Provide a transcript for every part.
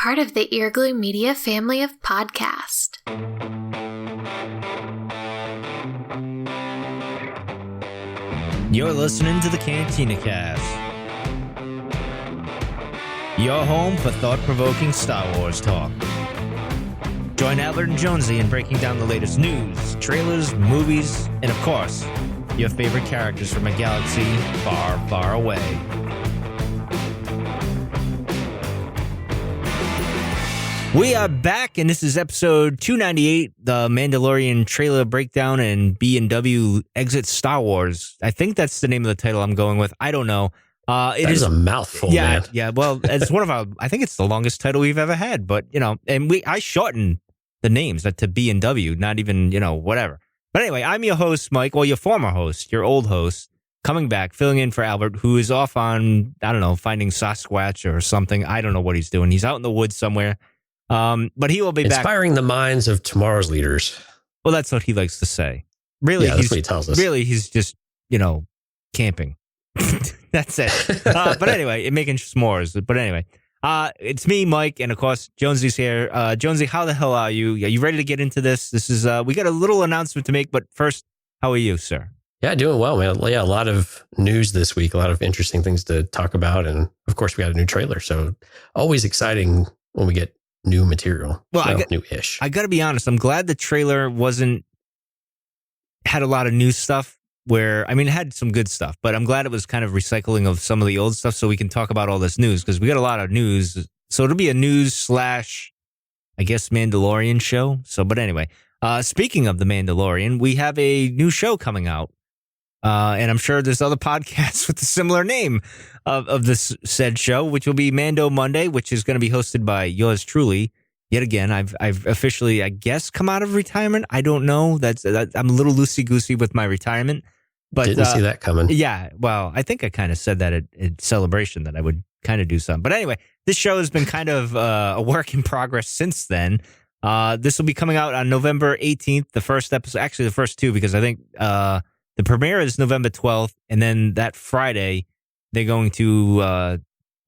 part of the Earglue Media family of podcasts. You're listening to the Cantina Cast, your home for thought-provoking Star Wars talk. Join Albert and Jonesy in breaking down the latest news, trailers, movies, and of course, your favorite characters from a galaxy far, far away. We are back, and this is episode 298, the Mandalorian trailer breakdown and B&W exit Star Wars. I think that's the name of the title I'm going with. I don't know. It is a mouthful, man. Yeah, well, it's one of our, I think it's the longest title we've ever had, but, you know, and I shortened the names to B&W, not even, you know, whatever. But anyway, I'm your host, Mike, well, your former host, your old host, coming back, filling in for Albert, who is off on, I don't know, finding Sasquatch or something. I don't know what he's doing. He's out in the woods somewhere. But he will be inspiring the minds of tomorrow's leaders. Well, that's what he likes to say. Really, yeah, that's what he tells us. Really, he's just, you know, camping. That's it. But anyway, making s'mores. But anyway, it's me, Mike, and of course, Jonesy's here. Jonesy, how the hell are you? Are you ready to get into this? This is we got a little announcement to make, but first, how are you, sir? Yeah, doing well, man. Yeah, a lot of news this week, a lot of interesting things to talk about, and of course, we got a new trailer. So always exciting when we get new material. Well, new-ish. I got to be honest. I'm glad the trailer had a lot of new stuff where, I mean, it had some good stuff, but I'm glad it was kind of recycling of some of the old stuff so we can talk about all this news because we got a lot of news. So it'll be a news / I guess, Mandalorian show. So, but anyway, speaking of the Mandalorian, we have a new show coming out. And I'm sure there's other podcasts with a similar name of this said show, which will be Mando Monday, which is going to be hosted by yours truly. Yet again, I've officially, I guess, come out of retirement. I don't know. I'm a little loosey-goosey with my retirement. But didn't see that coming. Yeah, well, I think I kind of said that at Celebration that I would kind of do something. But anyway, this show has been kind of a work in progress since then. This will be coming out on November 18th, the first episode. Actually, the first two, because I think the premiere is November 12th, and then that Friday, they're going to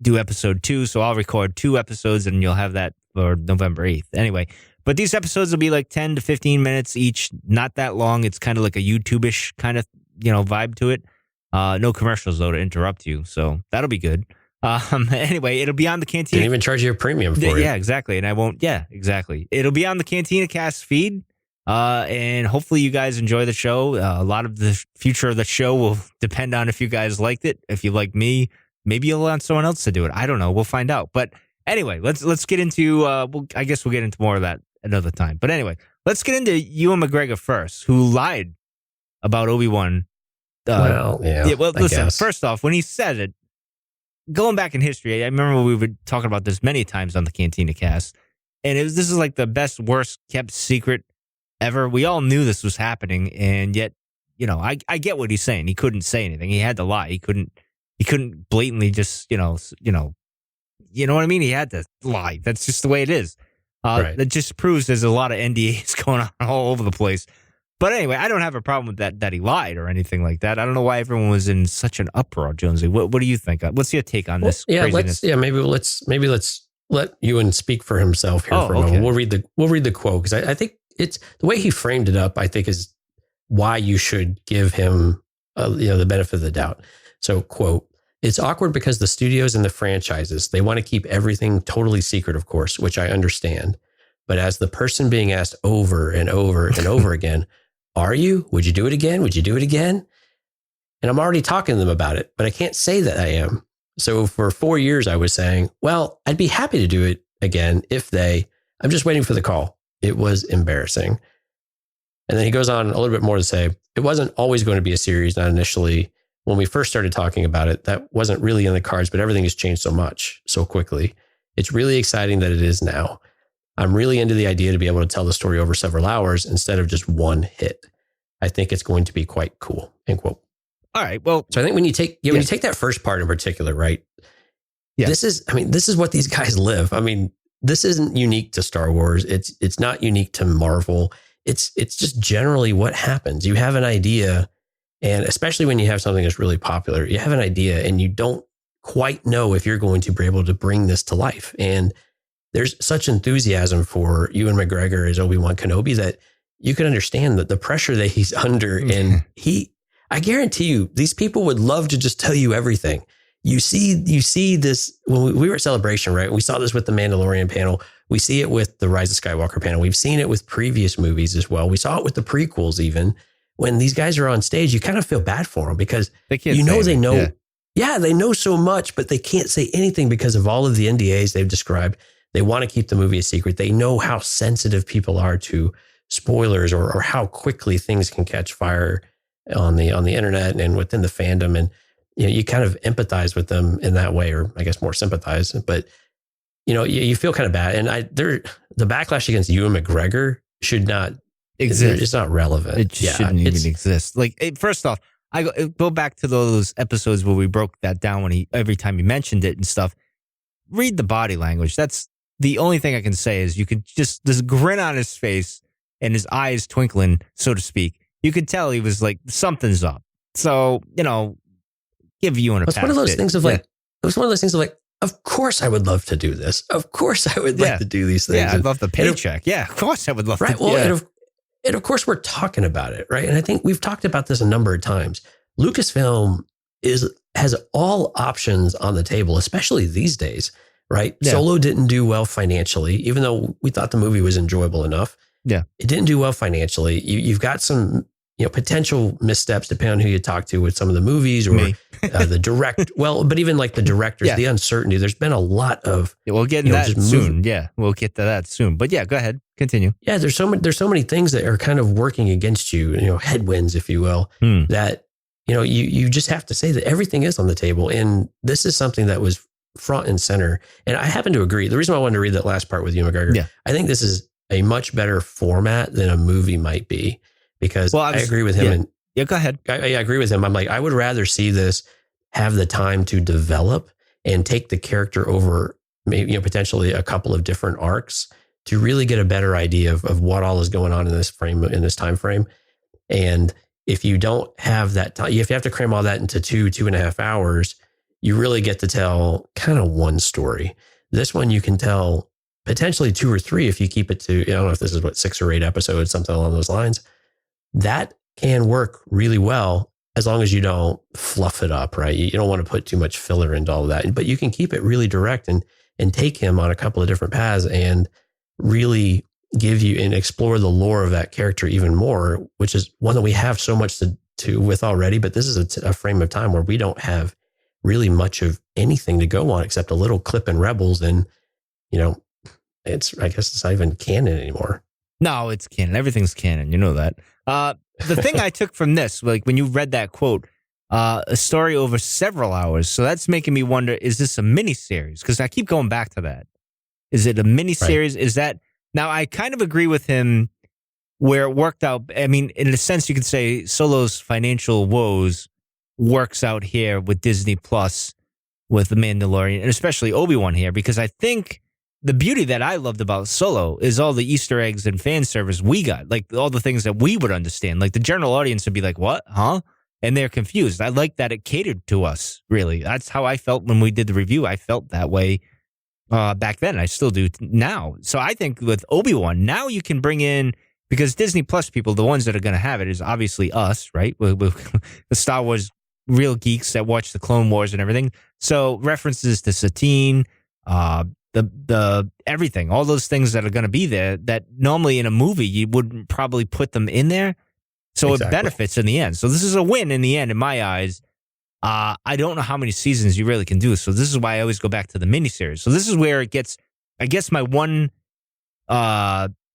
do episode 2. So I'll record 2 episodes, and you'll have that for November 8th. Anyway, but these episodes will be like 10 to 15 minutes each, not that long. It's kind of like a YouTube-ish kind of, you know, vibe to it. No commercials, though, to interrupt you. So that'll be good. Anyway, it'll be on the Cantina. Didn't even charge you a premium for it. Yeah, exactly. And I won't. Yeah, exactly. It'll be on the Cantina Cast feed. And hopefully you guys enjoy the show. A lot of the future of the show will depend on if you guys liked it. If you like me, maybe you'll want someone else to do it. I don't know. We'll find out. But anyway, let's get into. I guess we'll get into more of that another time. But anyway, let's get into Ewan McGregor first, who lied about Obi-Wan. Well, listen. First off, when he said it, going back in history, I remember we were talking about this many times on the Cantina Cast, and this is like the best, worst kept secret ever. We all knew this was happening, and yet, you know, I get what he's saying. He couldn't say anything. He had to lie. He couldn't blatantly just, you know what I mean? He had to lie. That's just the way it is. Right. That just proves there's a lot of NDAs going on all over the place. But anyway, I don't have a problem with that he lied or anything like that. I don't know why everyone was in such an uproar, Jonesy. What do you think? What's your take on this craziness? Maybe let's let Ewan speak for himself here for a moment. We'll read the quote because I think it's the way he framed it up, I think, is why you should give him the benefit of the doubt. So, quote, "It's awkward because the studios and the franchises, they want to keep everything totally secret, of course, which I understand. But as the person being asked over and over and over again, are you? Would you do it again? Would you do it again? And I'm already talking to them about it, but I can't say that I am. So for 4 years, I was saying, well, I'd be happy to do it again I'm just waiting for the call. It was embarrassing." And then he goes on a little bit more to say, "It wasn't always going to be a series, not initially. When we first started talking about it, that wasn't really in the cards, but everything has changed so much, so quickly. It's really exciting that it is now. I'm really into the idea to be able to tell the story over several hours instead of just one hit. I think it's going to be quite cool." End quote. All right. Well, so I think when you take that first part in particular, right? Yeah. This is what these guys live. I mean, this isn't unique to Star Wars. It's not unique to Marvel. It's just generally what happens. You have an idea, and especially when you have something that's really popular, you have an idea and you don't quite know if you're going to be able to bring this to life. And there's such enthusiasm for Ewan McGregor as Obi-Wan Kenobi that you can understand that the pressure that he's under. And I guarantee you, these people would love to just tell you everything. You see this when we were at Celebration, right? We saw this with the Mandalorian panel. We see it with the Rise of Skywalker panel. We've seen it with previous movies as well. We saw it with the prequels even. When these guys are on stage, you kind of feel bad for them because they know. Yeah, they know so much, but they can't say anything because of all of the NDAs they've described. They want to keep the movie a secret. They know how sensitive people are to spoilers or how quickly things can catch fire on the internet and within the fandom. And you kind of empathize with them in that way, or I guess more sympathize. But you feel kind of bad. And the backlash against Ewan McGregor should not exist. It's not relevant. It shouldn't even exist. Like, first off, I go back to those episodes where we broke that down when every time he mentioned it and stuff. Read the body language. That's the only thing I can say is you could just, this grin on his face and his eyes twinkling, so to speak. You could tell he was like, something's up. So, give Ewan a pass. It's one of those things of like, of course I would love to do this. Of course I would like to do these things. Yeah, I'd love the paycheck. Of course I would love to. Right. Well, and of course we're talking about it, right? And I think we've talked about this a number of times. Lucasfilm has all options on the table, especially these days, right? Yeah. Solo didn't do well financially, even though we thought the movie was enjoyable enough. Yeah. It didn't do well financially. You've got some potential missteps depending on who you talk to with some of the movies or the direct. Well, but even like the directors, the uncertainty. There's been a lot of. Yeah, we'll get into that soon. Yeah, we'll get to that soon. But yeah, go ahead, continue. Yeah, there's so many things that are kind of working against you. Headwinds, if you will. That you just have to say that everything is on the table, and this is something that was front and center. And I happen to agree. The reason why I wanted to read that last part with you, McGregor, I think this is a much better format than a movie might be. Because I agree with him. Go ahead. I agree with him. I'm like, I would rather see this have the time to develop and take the character over maybe, potentially a couple of different arcs to really get a better idea of what all is going on in this time frame. And if you don't have that time, if you have to cram all that into 2.5 hours, you really get to tell kind of one story. This one you can tell potentially 2 or 3 if you keep it to, I don't know if this is 6 or 8 episodes, something along those lines. That can work really well as long as you don't fluff it up, right? You don't want to put too much filler into all of that, but you can keep it really direct and take him on a couple of different paths and really give you and explore the lore of that character even more, which is one that we have so much to with already. But this is a frame of time where we don't have really much of anything to go on except a little clip in Rebels, and I guess it's not even canon anymore. No, it's canon. Everything's canon. You know that. The thing I took from this, like when you read that quote, a story over several hours. So that's making me wonder, is this a miniseries? Because I keep going back to that. Is it a miniseries? Right. Is that... Now, I kind of agree with him where it worked out. I mean, in a sense, you could say Solo's financial woes works out here with Disney Plus, with The Mandalorian, and especially Obi-Wan here, because I think... The beauty that I loved about Solo is all the Easter eggs and fan service we got, like all the things that we would understand. Like the general audience would be like, what? Huh? And they're confused. I like that it catered to us, really. That's how I felt when we did the review. I felt that way back then. I still do now. So I think with Obi-Wan, now you can bring in, because Disney Plus people, the ones that are going to have it is obviously us, right? The Star Wars real geeks that watch the Clone Wars and everything. So references to Satine, the everything, all those things that are going to be there that normally in a movie you wouldn't probably put them in there. So It benefits in the end. So this is a win in the end, in my eyes. I don't know how many seasons you really can do. So this is why I always go back to the miniseries. So this is where it gets, I guess my one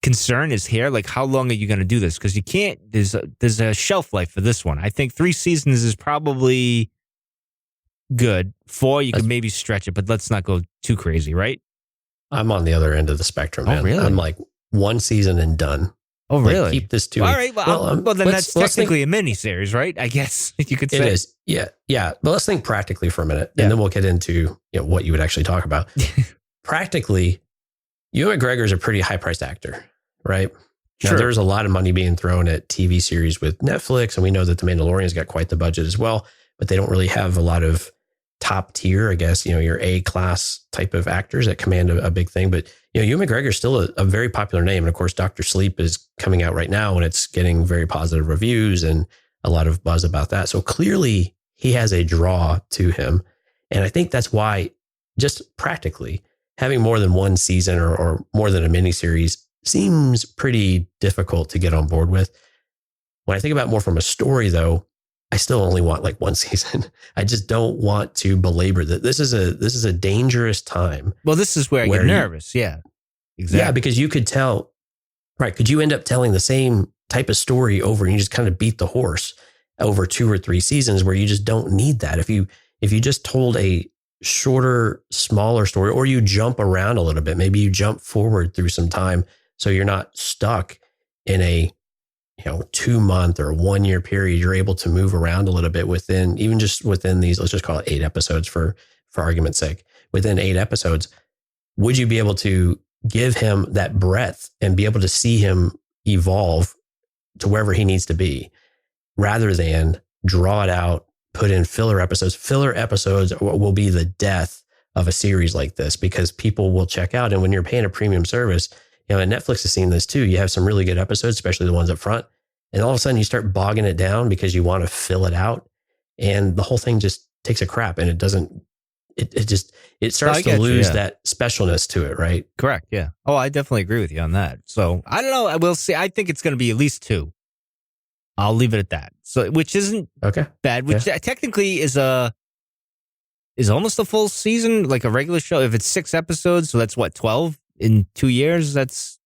concern is here. Like, how long are you going to do this? Because you can't, there's a shelf life for this one. I think 3 seasons is probably good. 4, you can maybe stretch it, but let's not go too crazy, right? I'm on the other end of the spectrum, man. Oh, really? I'm like 1 season and done. Oh, really? Like, keep this to all right. Well, then that's technically a mini-series, right? I guess you could say. It is. Yeah. Yeah. But let's think practically for a minute, and then we'll get into what you would actually talk about. Practically, Ewan McGregor is a pretty high-priced actor, right? Now, there's a lot of money being thrown at TV series with Netflix, and we know that The Mandalorian's got quite the budget as well, but they don't really have a lot of top tier, I guess, your A class type of actors that command a big thing. But, Ewan McGregor's still a very popular name. And of course, Dr. Sleep is coming out right now and it's getting very positive reviews and a lot of buzz about that. So clearly he has a draw to him. And I think that's why, just practically, having more than one season or more than a miniseries seems pretty difficult to get on board with. When I think about it more from a story, though, I still only want like one season. I just don't want to belabor that. This is a dangerous time. Well, this is where I get nervous. Yeah, exactly. Yeah, because you could tell, right? Could you end up telling the same type of story over and you just kind of beat the horse over 2 or 3 seasons where you just don't need that? If you just told a shorter, smaller story, or you jump around a little bit, maybe you jump forward through some time so you're not stuck in a 2-month or 1 year period. You're able to move around a little bit within these, let's just call it 8 episodes for argument's sake. Within 8 episodes, would you be able to give him that breadth and be able to see him evolve to wherever he needs to be, rather than draw it out, put in filler episodes? Filler episodes will be the death of a series like this because people will check out. And when you're paying a premium service, and Netflix has seen this too. You have some really good episodes, especially the ones up front. And all of a sudden you start bogging it down because you want to fill it out. And the whole thing just takes a crap and it starts to lose that specialness to it, right? Correct. Yeah. Oh, I definitely agree with you on that. So I don't know. I will see. I think it's going to be at least 2. I'll leave it at that. So, which isn't bad, which technically is almost a full season, like a regular show. If it's 6 episodes, so that's what, 12 in 2 years. That's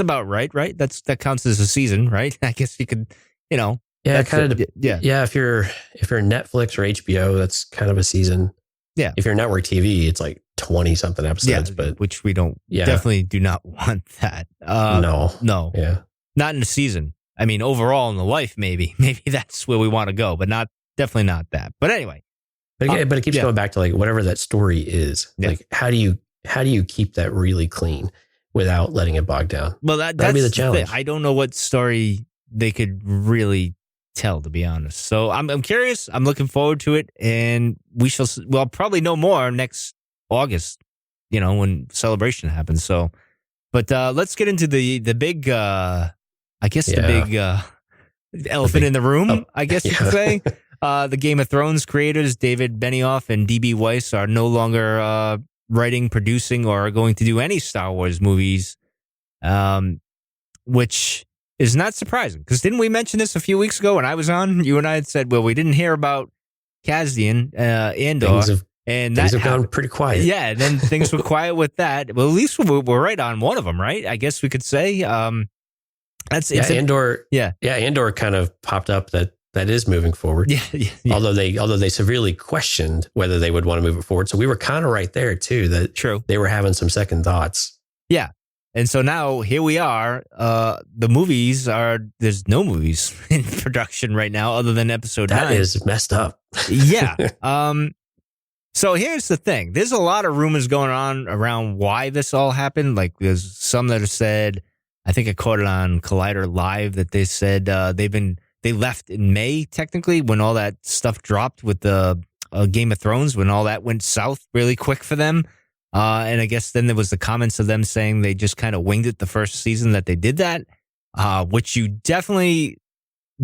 about right? That counts as a season, right? I guess you could, Yeah, kind of. Yeah. If you're Netflix or HBO, that's kind of a season. Yeah. If you're network TV, it's like 20 something episodes, but which we don't definitely do not want that. No. Yeah. Not in a season. I mean, overall in the life, maybe that's where we want to go, but definitely not that. But anyway. But it keeps going back to like whatever that story is. Yeah. Like, how do you keep that really clean without letting it bog down? Well, that'd be the challenge. I don't know what story they could really tell, to be honest. So I'm curious. I'm looking forward to it, and we'll probably know more next August, when Celebration happens. So, but let's get into the big, I guess the big elephant in the room, I guess you could say. The Game of Thrones creators, David Benioff and D.B. Weiss, are no longer writing, producing, or going to do any Star Wars movies, which is not surprising. Because didn't we mention this a few weeks ago when I was on? You and I had said, well, we didn't hear about Cassian Andor. Things have gone pretty quiet. Yeah, and then things were quiet with that. Well, at least we're right on one of them, right? I guess we could say. Andor. Yeah, Andor kind of popped up that is moving forward. Yeah. Although they severely questioned whether they would want to move it forward. So we were kind of right there too. That true. They were having some second thoughts. Yeah. And so now here we are. There's no movies in production right now other than episode 9. That is messed up. Yeah. So here's the thing. There's a lot of rumors going on around why this all happened. Like there's some that have said, I think I caught it on Collider Live, that they said they left in May, technically, when all that stuff dropped with the Game of Thrones, when all that went south really quick for them. And I guess then there was the comments of them saying they just kind of winged it the first season that they did that, which you definitely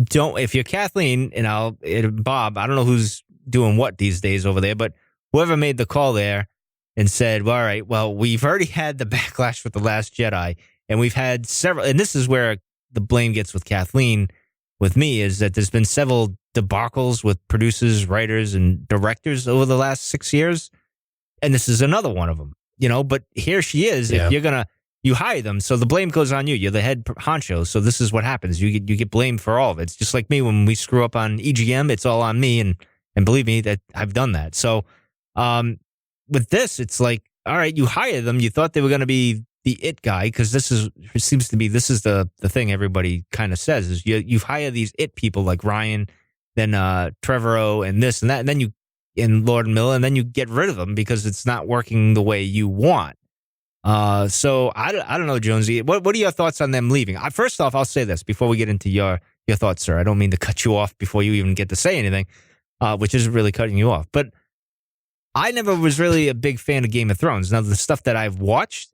don't. If you're Kathleen and Bob, I don't know who's doing what these days over there, but whoever made the call there and said, well, all right, well, we've already had the backlash with The Last Jedi, and we've had several, and this is where the blame gets with Kathleen. With me is that there's been several debacles with producers, writers, and directors over the last 6 years. And this is another one of them, but here she is. Yeah. If you hire them. So the blame goes on you. You're the head honcho. So this is what happens. You get blamed for all of it. It's just like me when we screw up on EGM, it's all on me. And believe me that I've done that. So, with this, it's like, all right, you hire them. You thought they were going to be the it guy, because this is the thing everybody kind of says is you hire these it people like Ryan, then Trevorrow and this and that, and then and Lord and Miller, and then you get rid of them because it's not working the way you want. So I don't know, Jonesy. What are your thoughts on them leaving? First off, I'll say this before we get into your thoughts, sir. I don't mean to cut you off before you even get to say anything, which isn't really cutting you off. But I never was really a big fan of Game of Thrones. Now, the stuff that I've watched,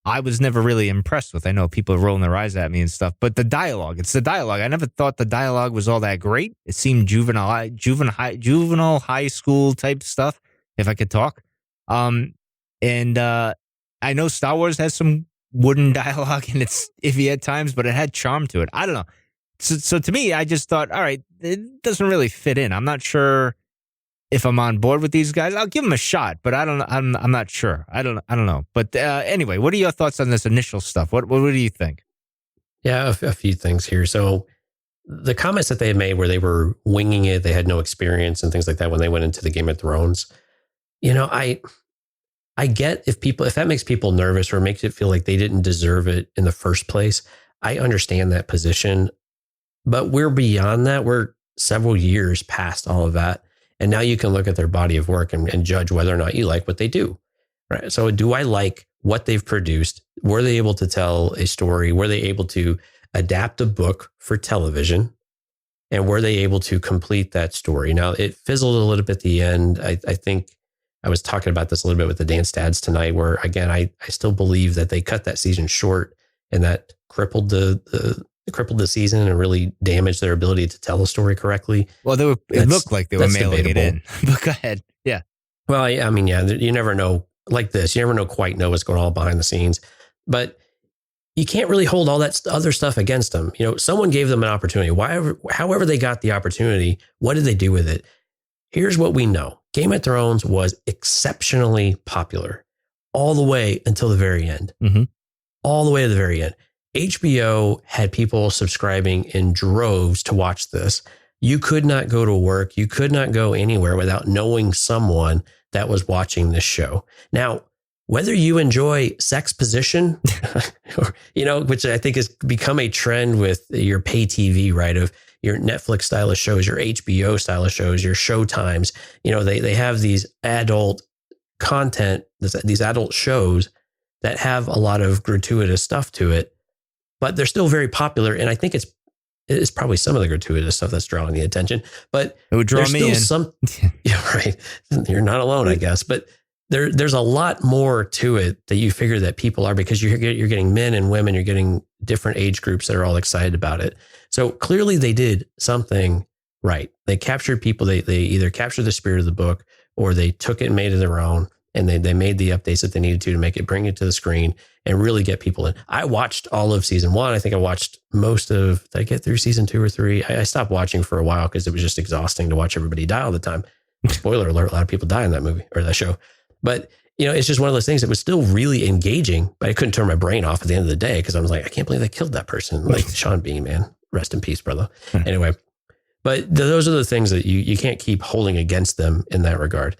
I was never really impressed with. I know people are rolling their eyes at me and stuff, but it's the dialogue. I never thought the dialogue was all that great. It seemed juvenile high school type stuff, if I could talk. And I know Star Wars has some wooden dialogue and it's iffy at times, but it had charm to it. I don't know. So to me, I just thought, all right, it doesn't really fit in. I'm not sure if I'm on board with these guys. I'll give them a shot, but I'm not sure. I don't know. But anyway, what are your thoughts on this initial stuff? What do you think? Yeah, a few things here. So the comments that they had made where they were winging it, they had no experience and things like that when they went into the Game of Thrones. I get if that makes people nervous or makes it feel like they didn't deserve it in the first place. I understand that position, but we're beyond that. We're several years past all of that. And now you can look at their body of work and judge whether or not you like what they do. Right. So do I like what they've produced? Were they able to tell a story? Were they able to adapt a book for television? And were they able to complete that story? Now, it fizzled a little bit at the end. I think I was talking about this a little bit with the Dan Stads tonight, where, again, I still believe that they cut that season short and that crippled the season and really damaged their ability to tell a story correctly. Well, it looked like they were mailing it in. But go ahead. Yeah. Well, I mean, yeah, you never know like this. You never quite know what's going on behind the scenes. But you can't really hold all that other stuff against them. Someone gave them an opportunity. However they got the opportunity, what did they do with it? Here's what we know. Game of Thrones was exceptionally popular all the way until the very end. Mm-hmm. All the way to the very end. HBO had people subscribing in droves to watch this. You could not go to work. You could not go anywhere without knowing someone that was watching this show. Now, whether you enjoy sex position, which I think has become a trend with your pay TV, right? Of your Netflix style of shows, your HBO style of shows, your Showtimes, they have these adult content, these adult shows that have a lot of gratuitous stuff to it, but they're still very popular. And I think it's probably some of the gratuitous stuff that's drawing the attention, but it would draw me in. Yeah, right. You're not alone, I guess, but there's a lot more to it that you figure that people are, because you're getting men and women, you're getting different age groups that are all excited about it. So clearly they did something right. They captured people. They either captured the spirit of the book or they took it and made it their own. And they made the updates that they needed to bring it to the screen and really get people in. I watched all of season 1. I think I watched did I get through season 2 or 3? I stopped watching for a while because it was just exhausting to watch everybody die all the time. Spoiler alert, a lot of people die in that movie or that show. But, it's just one of those things that was still really engaging, but I couldn't turn my brain off at the end of the day because I was like, I can't believe they killed that person. Like Sean Bean, man. Rest in peace, brother. Anyway, but those are the things that you can't keep holding against them in that regard.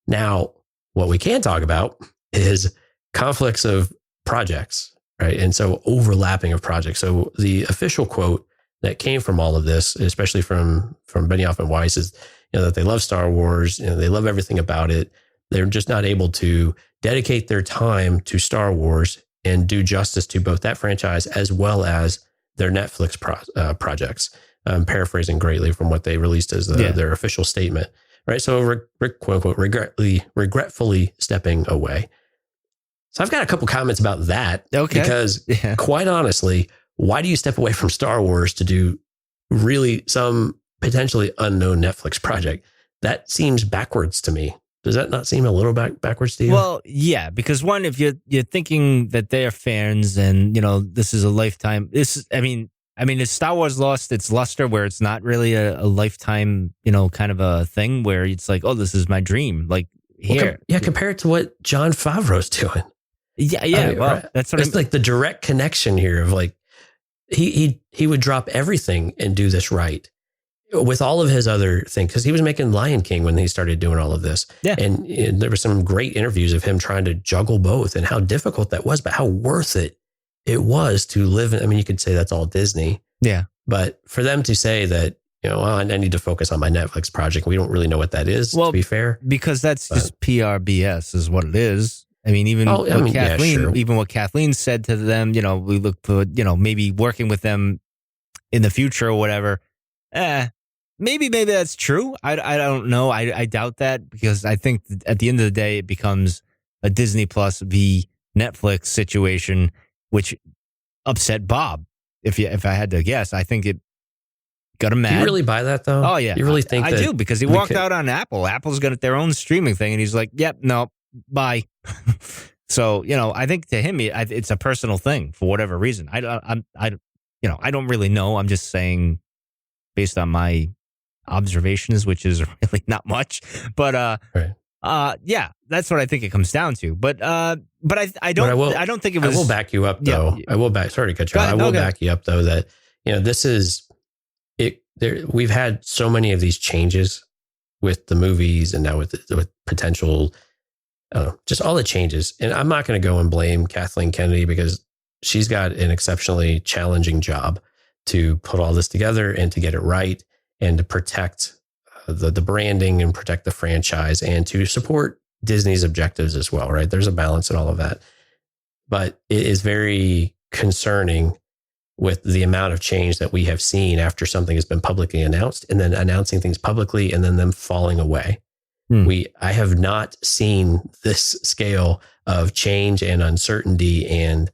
Now, what we can talk about is conflicts of projects, right? And so overlapping of projects. So the official quote that came from all of this, especially from Benioff and Weiss, is that they love Star Wars, they love everything about it. They're just not able to dedicate their time to Star Wars and do justice to both that franchise as well as their Netflix projects. I'm paraphrasing greatly from what they released as their official statement. Right. So quote unquote, regretfully stepping away. So I've got a couple comments about that. Okay. Because quite honestly, why do you step away from Star Wars to do really some potentially unknown Netflix project? That seems backwards to me. Does that not seem a little backwards to you? Well, yeah, because one, if you're thinking that they are fans and, this is a lifetime, is Star Wars lost its luster where it's not really a lifetime, kind of a thing where it's like, oh, this is my dream. Like here. Okay. Yeah. Compare it to what Jon Favreau's doing. Yeah. Well, right. That's what it's like the direct connection here of like, he would drop everything and do this right with all of his other things. Cause he was making Lion King when he started doing all of this. Yeah. And there were some great interviews of him trying to juggle both and how difficult that was, but how worth it was to live in. I mean, you could say that's all Disney. Yeah. But for them to say that, I need to focus on my Netflix project. We don't really know what that is, to be fair. Because that's just PRBS is what it is. I mean, even what Kathleen said to them, we look for, maybe working with them in the future or whatever. maybe that's true. I don't know. I doubt that, because I think at the end of the day, it becomes a Disney Plus v Netflix situation, which upset Bob. If I had to guess, I think it got him mad. Do you really buy that though? Oh yeah, you really think I that do, because he walked out on Apple. Apple's got their own streaming thing, and he's like, "Yep, no, bye." So I think to him, it's a personal thing for whatever reason. I don't really know. I'm just saying based on my observations, which is really not much. But yeah, that's what I think it comes down to. But I don't think it was. I will back you up though. Yeah. I will back. Sorry to cut you off. I will back you up though that this is it. We've had so many of these changes with the movies, and now with potential. I don't know, just all the changes. And I'm not going to go and blame Kathleen Kennedy, because she's got an exceptionally challenging job to put all this together and to get it right and to protect the branding and protect the franchise and to support Disney's objectives as well, right? There's a balance in all of that. But it is very concerning with the amount of change that we have seen after something has been publicly announced, and then announcing things publicly and then them falling away. I have not seen this scale of change and uncertainty, and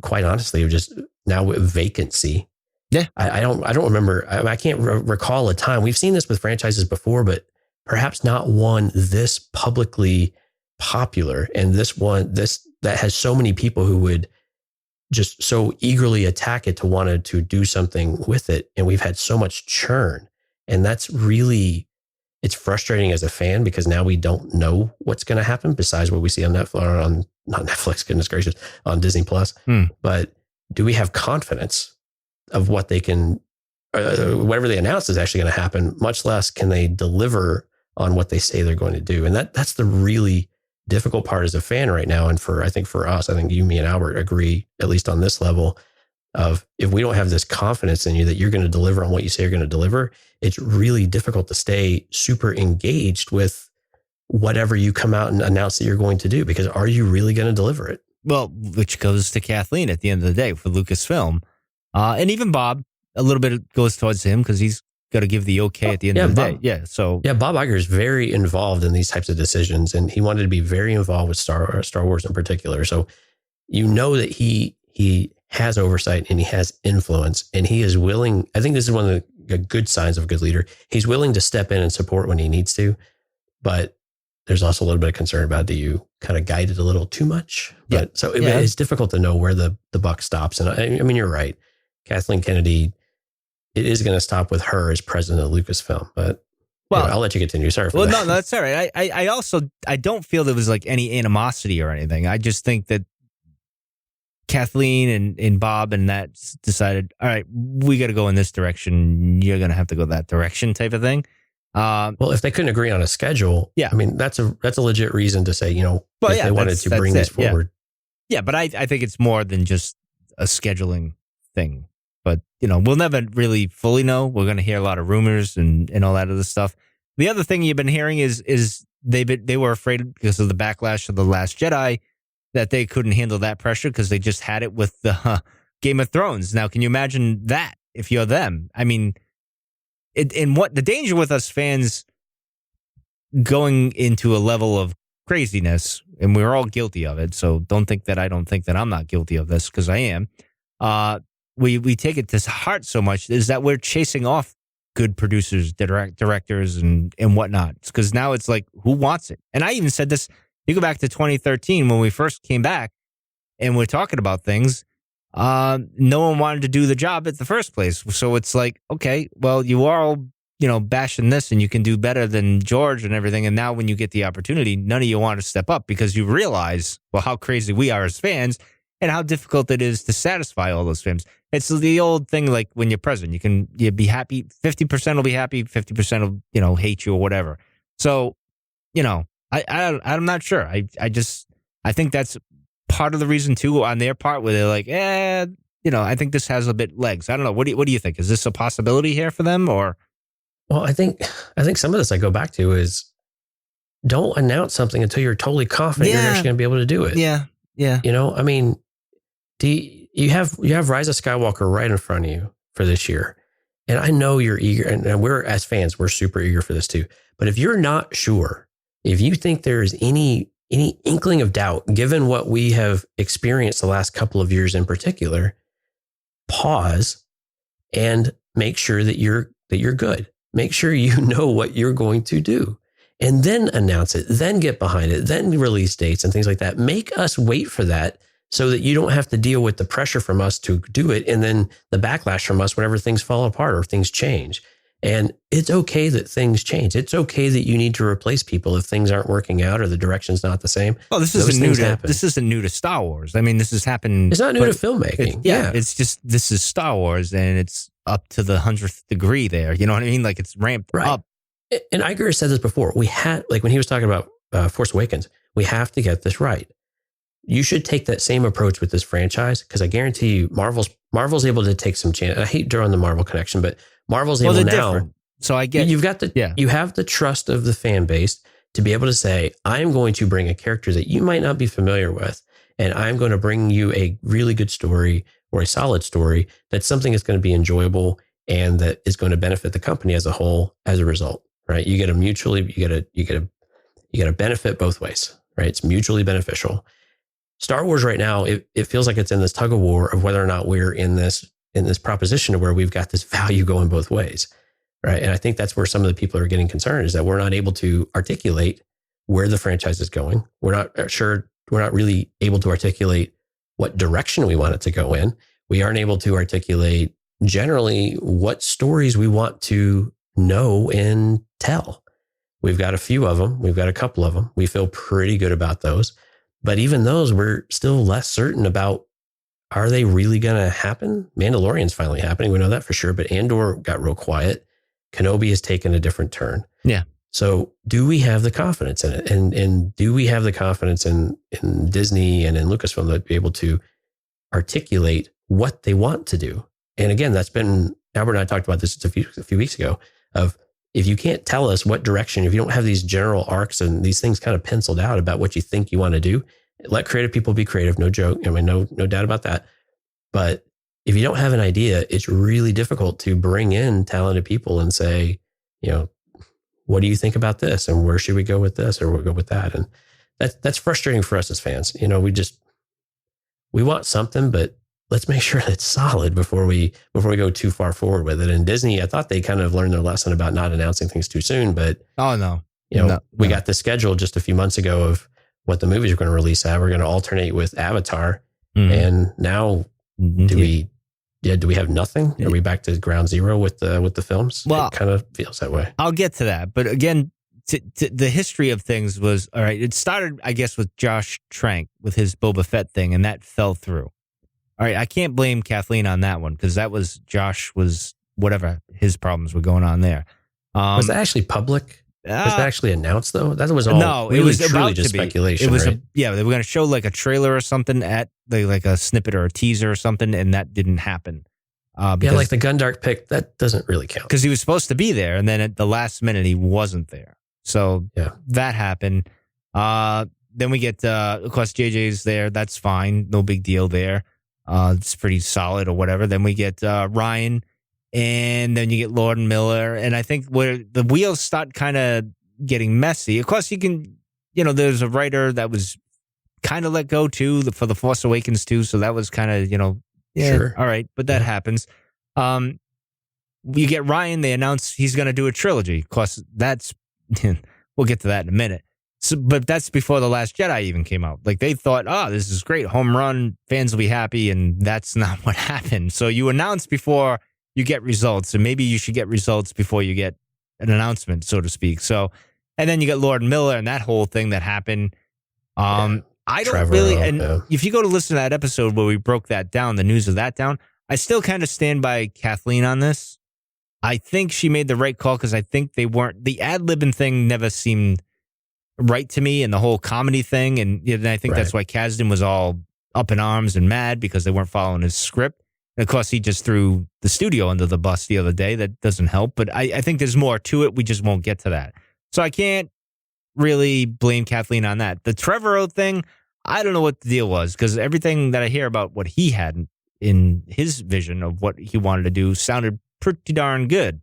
quite honestly, just now with vacancy. Yeah, I don't remember. I can't recall a time. We've seen this with franchises before, but perhaps not one this publicly popular, and this that has so many people who would just so eagerly attack it to wanted to do something with it, and we've had so much churn, and that's really. It's frustrating as a fan, because now we don't know what's going to happen besides what we see on Netflix, or not Netflix, goodness gracious, on Disney Plus. But do we have confidence of what they can, whatever they announce is actually going to happen, much less can they deliver on what they say they're going to do? And that's the really difficult part as a fan right now. And I think for us, I think you, me, and Albert agree, at least on this level, of if we don't have this confidence in you that you're going to deliver on what you say you're going to deliver, it's really difficult to stay super engaged with whatever you come out and announce that you're going to do, because are you really going to deliver it? Well, which goes to Kathleen at the end of the day for Lucasfilm. And even Bob, a little bit goes towards him, because he's got to give the okay at the end of the day. Yeah. So Bob Iger is very involved in these types of decisions, and he wanted to be very involved with Star Wars in particular. So that he has oversight and he has influence, and he is willing. I think this is one of the good signs of a good leader. He's willing to step in and support when he needs to, but there's also a little bit of concern about, do you kind of guide it a little too much? But so it's difficult to know where the buck stops. And I mean, you're right. Kathleen Kennedy, it is going to stop with her as president of Lucasfilm, but I'll let you continue. Sorry for that. No, that's all right. I don't feel there was like any animosity or anything. I just think that Kathleen and Bob and that decided, all right, we got to go in this direction. You're going to have to go that direction, type of thing. Well, if they couldn't agree on a schedule, I mean, that's a legit reason to say, if they wanted to bring this forward. Yeah, but I think it's more than just a scheduling thing. But, we'll never really fully know. We're going to hear a lot of rumors and all that other stuff. The other thing you've been hearing is they were afraid, because of the backlash of The Last Jedi, that they couldn't handle that pressure, because they just had it with the Game of Thrones. Now, can you imagine that if you're them? I mean, and what the danger with us fans going into a level of craziness, and we're all guilty of it. So don't think that I don't think that I'm not guilty of this, because I am. We take it to heart so much, is that we're chasing off good producers, directors, and whatnot. Because now it's like, who wants it? And I even said this. You go back to 2013 when we first came back, and we're talking about things. No one wanted to do the job at the first place. So it's like, okay, well, you are all, bashing this, and you can do better than George and everything. And now when you get the opportunity, none of you want to step up, because you realize, well, how crazy we are as fans and how difficult it is to satisfy all those fans. It's the old thing, like when you're president, you'll be happy. 50% will be happy. 50% will, hate you or whatever. So, I'm not sure. I think that's part of the reason too on their part, where they're like, I think this has a bit legs. I don't know. What do you think? Is this a possibility here for them, or? Well, I think some of this I go back to is, don't announce something until you're totally confident you're actually going to be able to do it. Yeah. I mean, you have Rise of Skywalker right in front of you for this year, and I know you're eager, and we're, as fans, we're super eager for this too. But if you're not sure, if you think there's any inkling of doubt, given what we have experienced the last couple of years in particular, pause and make sure that you're good. Make sure you know what you're going to do, and then announce it, then get behind it, then release dates and things like that. Make us wait for that so that you don't have to deal with the pressure from us to do it, and then the backlash from us whenever things fall apart or things change. And it's okay that things change. It's okay that you need to replace people if things aren't working out or the direction's not the same. Oh, this isn't new to Star Wars. I mean, this has happened. It's not new to filmmaking. It's just, this is Star Wars, and it's up to the 100th degree there. You know what I mean? Like, it's ramped up. And Iger said this before. We had, like when he was talking about Force Awakens, we have to get this right. You should take that same approach with this franchise, because I guarantee you, Marvel's able to take some chance. I hate drawing the Marvel connection, but Marvel's able now. Different. So I get you have the trust of the fan base to be able to say, I am going to bring a character that you might not be familiar with, and I'm going to bring you a really good story or a solid story that's something that's going to be enjoyable and that is going to benefit the company as a whole as a result. Right? You get a benefit both ways. Right? It's mutually beneficial. Star Wars right now, it feels like it's in this tug of war of whether or not we're in this proposition of where we've got this value going both ways, right? And I think that's where some of the people are getting concerned, is that we're not able to articulate where the franchise is going. We're not really able to articulate what direction we want it to go in. We aren't able to articulate generally what stories we want to know and tell. We've got a few of them. We've got a couple of them. We feel pretty good about those. But even those, we're still less certain about, are they really going to happen? Mandalorian's finally happening. We know that for sure. But Andor got real quiet. Kenobi has taken a different turn. Yeah. So do we have the confidence in it? And do we have the confidence in Disney and in Lucasfilm to be able to articulate what they want to do? And again, that's been, Albert and I talked about this a few weeks ago, of if you can't tell us what direction, if you don't have these general arcs and these things kind of penciled out about what you think you want to do, let creative people be creative. No joke. I mean, no doubt about that. But if you don't have an idea, it's really difficult to bring in talented people and say, what do you think about this? And where should we go with this, or we'll go with that? And that's frustrating for us as fans. We want something, but let's make sure it's solid before we go too far forward with it. And Disney, I thought they kind of learned their lesson about not announcing things too soon, but we got the schedule just a few months ago of what the movies are going to release at. We're going to alternate with Avatar. Mm-hmm. And now do we have nothing? Are we back to ground zero with the films? Well, it kind of feels that way. I'll get to that. But again, the history of things was, all right, it started, I guess, with Josh Trank with his Boba Fett thing, and that fell through. All right, I can't blame Kathleen on that one, because that was Josh was whatever his problems were going on there. Was that actually public? Was that actually announced though? That was all. No, it was truly just speculation. It was right? they were going to show like a trailer or something like a snippet or a teaser or something, and that didn't happen. Like the Gundark pick, that doesn't really count because he was supposed to be there, and then at the last minute he wasn't there. So that happened. Then we get, of course, JJ's there. That's fine, no big deal there. It's pretty solid or whatever. Then we get Ryan, and then you get Lord and Miller. And I think where the wheels start kind of getting messy, of course, you can, there's a writer that was kind of let go too for The Force Awakens too. So that was kind of, sure. All right. But that happens. You get Ryan, they announce he's going to do a trilogy. Of course, that's, we'll get to that in a minute. So, but that's before The Last Jedi even came out. Like they thought, this is great, home run, fans will be happy, and that's not what happened. So you announce before you get results, and maybe you should get results before you get an announcement, so to speak. So, and then you get Lord and Miller and that whole thing that happened. I don't Trevor, really, and if you go to listen to that episode where we broke that down, the news of that down, I still kind of stand by Kathleen on this. I think she made the right call, because I think the ad-libbing thing never seemed right to me, and the whole comedy thing. And I think that's why Kasdan was all up in arms and mad, because they weren't following his script. And of course, he just threw the studio under the bus the other day. That doesn't help. But I think there's more to it. We just won't get to that. So I can't really blame Kathleen on that. The Trevorrow thing, I don't know what the deal was, because everything that I hear about what he had in his vision of what he wanted to do sounded pretty darn good.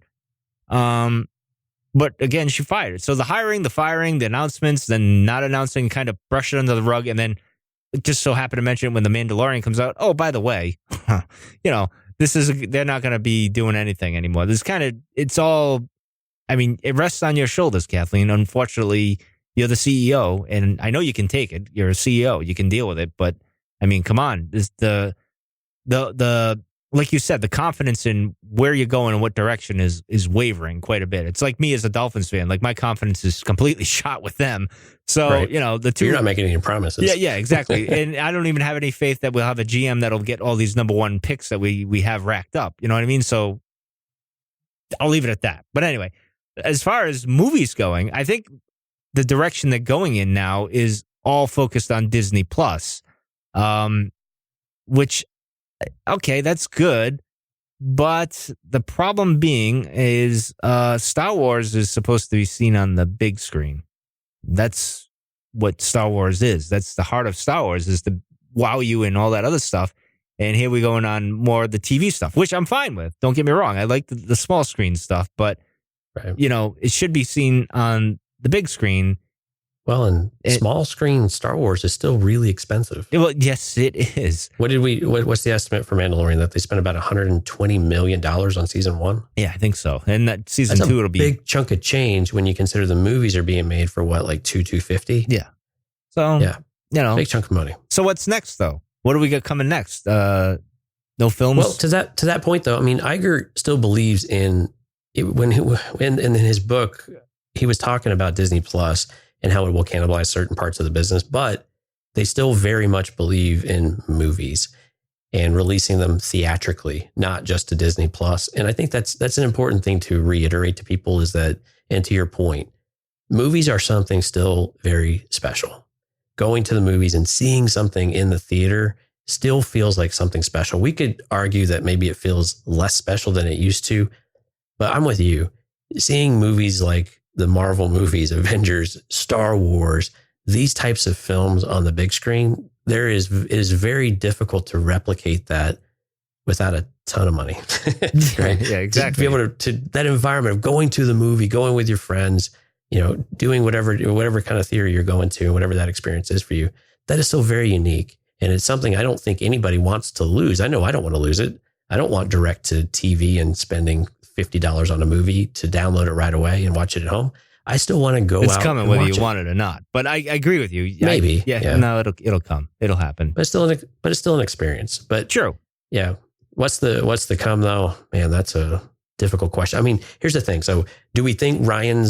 But again, she fired. So the hiring, the firing, the announcements, then not announcing, kind of brush it under the rug, and then it just so happened to mention when The Mandalorian comes out. Oh, by the way, they're not going to be doing anything anymore. It's all. I mean, it rests on your shoulders, Kathleen. Unfortunately, you're the CEO, and I know you can take it. You're a CEO, you can deal with it. But I mean, come on, the like you said, the confidence in where you're going and what direction is wavering quite a bit. It's like me as a Dolphins fan. Like my confidence is completely shot with them. So, right. The two. You're not making any promises. Yeah, exactly. And I don't even have any faith that we'll have a GM that'll get all these number one picks that we have racked up. You know what I mean? So I'll leave it at that. But anyway, as far as movies going, I think the direction they're going in now is all focused on Disney Plus, which, okay, that's good. But the problem being is Star Wars is supposed to be seen on the big screen. That's what Star Wars is. That's the heart of Star Wars, is to wow you and all that other stuff. And here we're going on more of the TV stuff, which I'm fine with. Don't get me wrong. I like the small screen stuff, but right. It should be seen on the big screen. Well, and small screen Star Wars is still really expensive. Well, yes, it is. What's the estimate for Mandalorian? That they spent about $120 million on season 1? Yeah, I think so. And that season 2 it'll be a big chunk of change when you consider the movies are being made for what, like $250? Yeah. So, yeah, big chunk of money. So what's next though? What do we got coming next? No films? Well, to that point though, I mean, Iger still believes in it when in his book, he was talking about Disney Plus and how it will cannibalize certain parts of the business, but they still very much believe in movies and releasing them theatrically, not just to Disney Plus. And I think that's an important thing to reiterate to people, is that, and to your point, movies are something still very special. Going to the movies and seeing something in the theater still feels like something special. We could argue that maybe it feels less special than it used to, but I'm with you. Seeing movies like the Marvel movies, Avengers, Star Wars, these types of films on the big screen, it is very difficult to replicate that without a ton of money. Right? Yeah, exactly. To be able to that environment of going to the movie, going with your friends, doing whatever kind of theater you're going to, whatever that experience is for you, that is still very unique. And it's something I don't think anybody wants to lose. I know I don't want to lose it. I don't want direct to TV and spending $50 on a movie to download it right away and watch it at home. I still want to go out. It's coming whether you want it or not. But I agree with you. Maybe. No, it'll come. It'll happen. But it's still an experience. But true. Yeah. What's the come though? Man, that's a difficult question. I mean, here's the thing. So do we think Ryan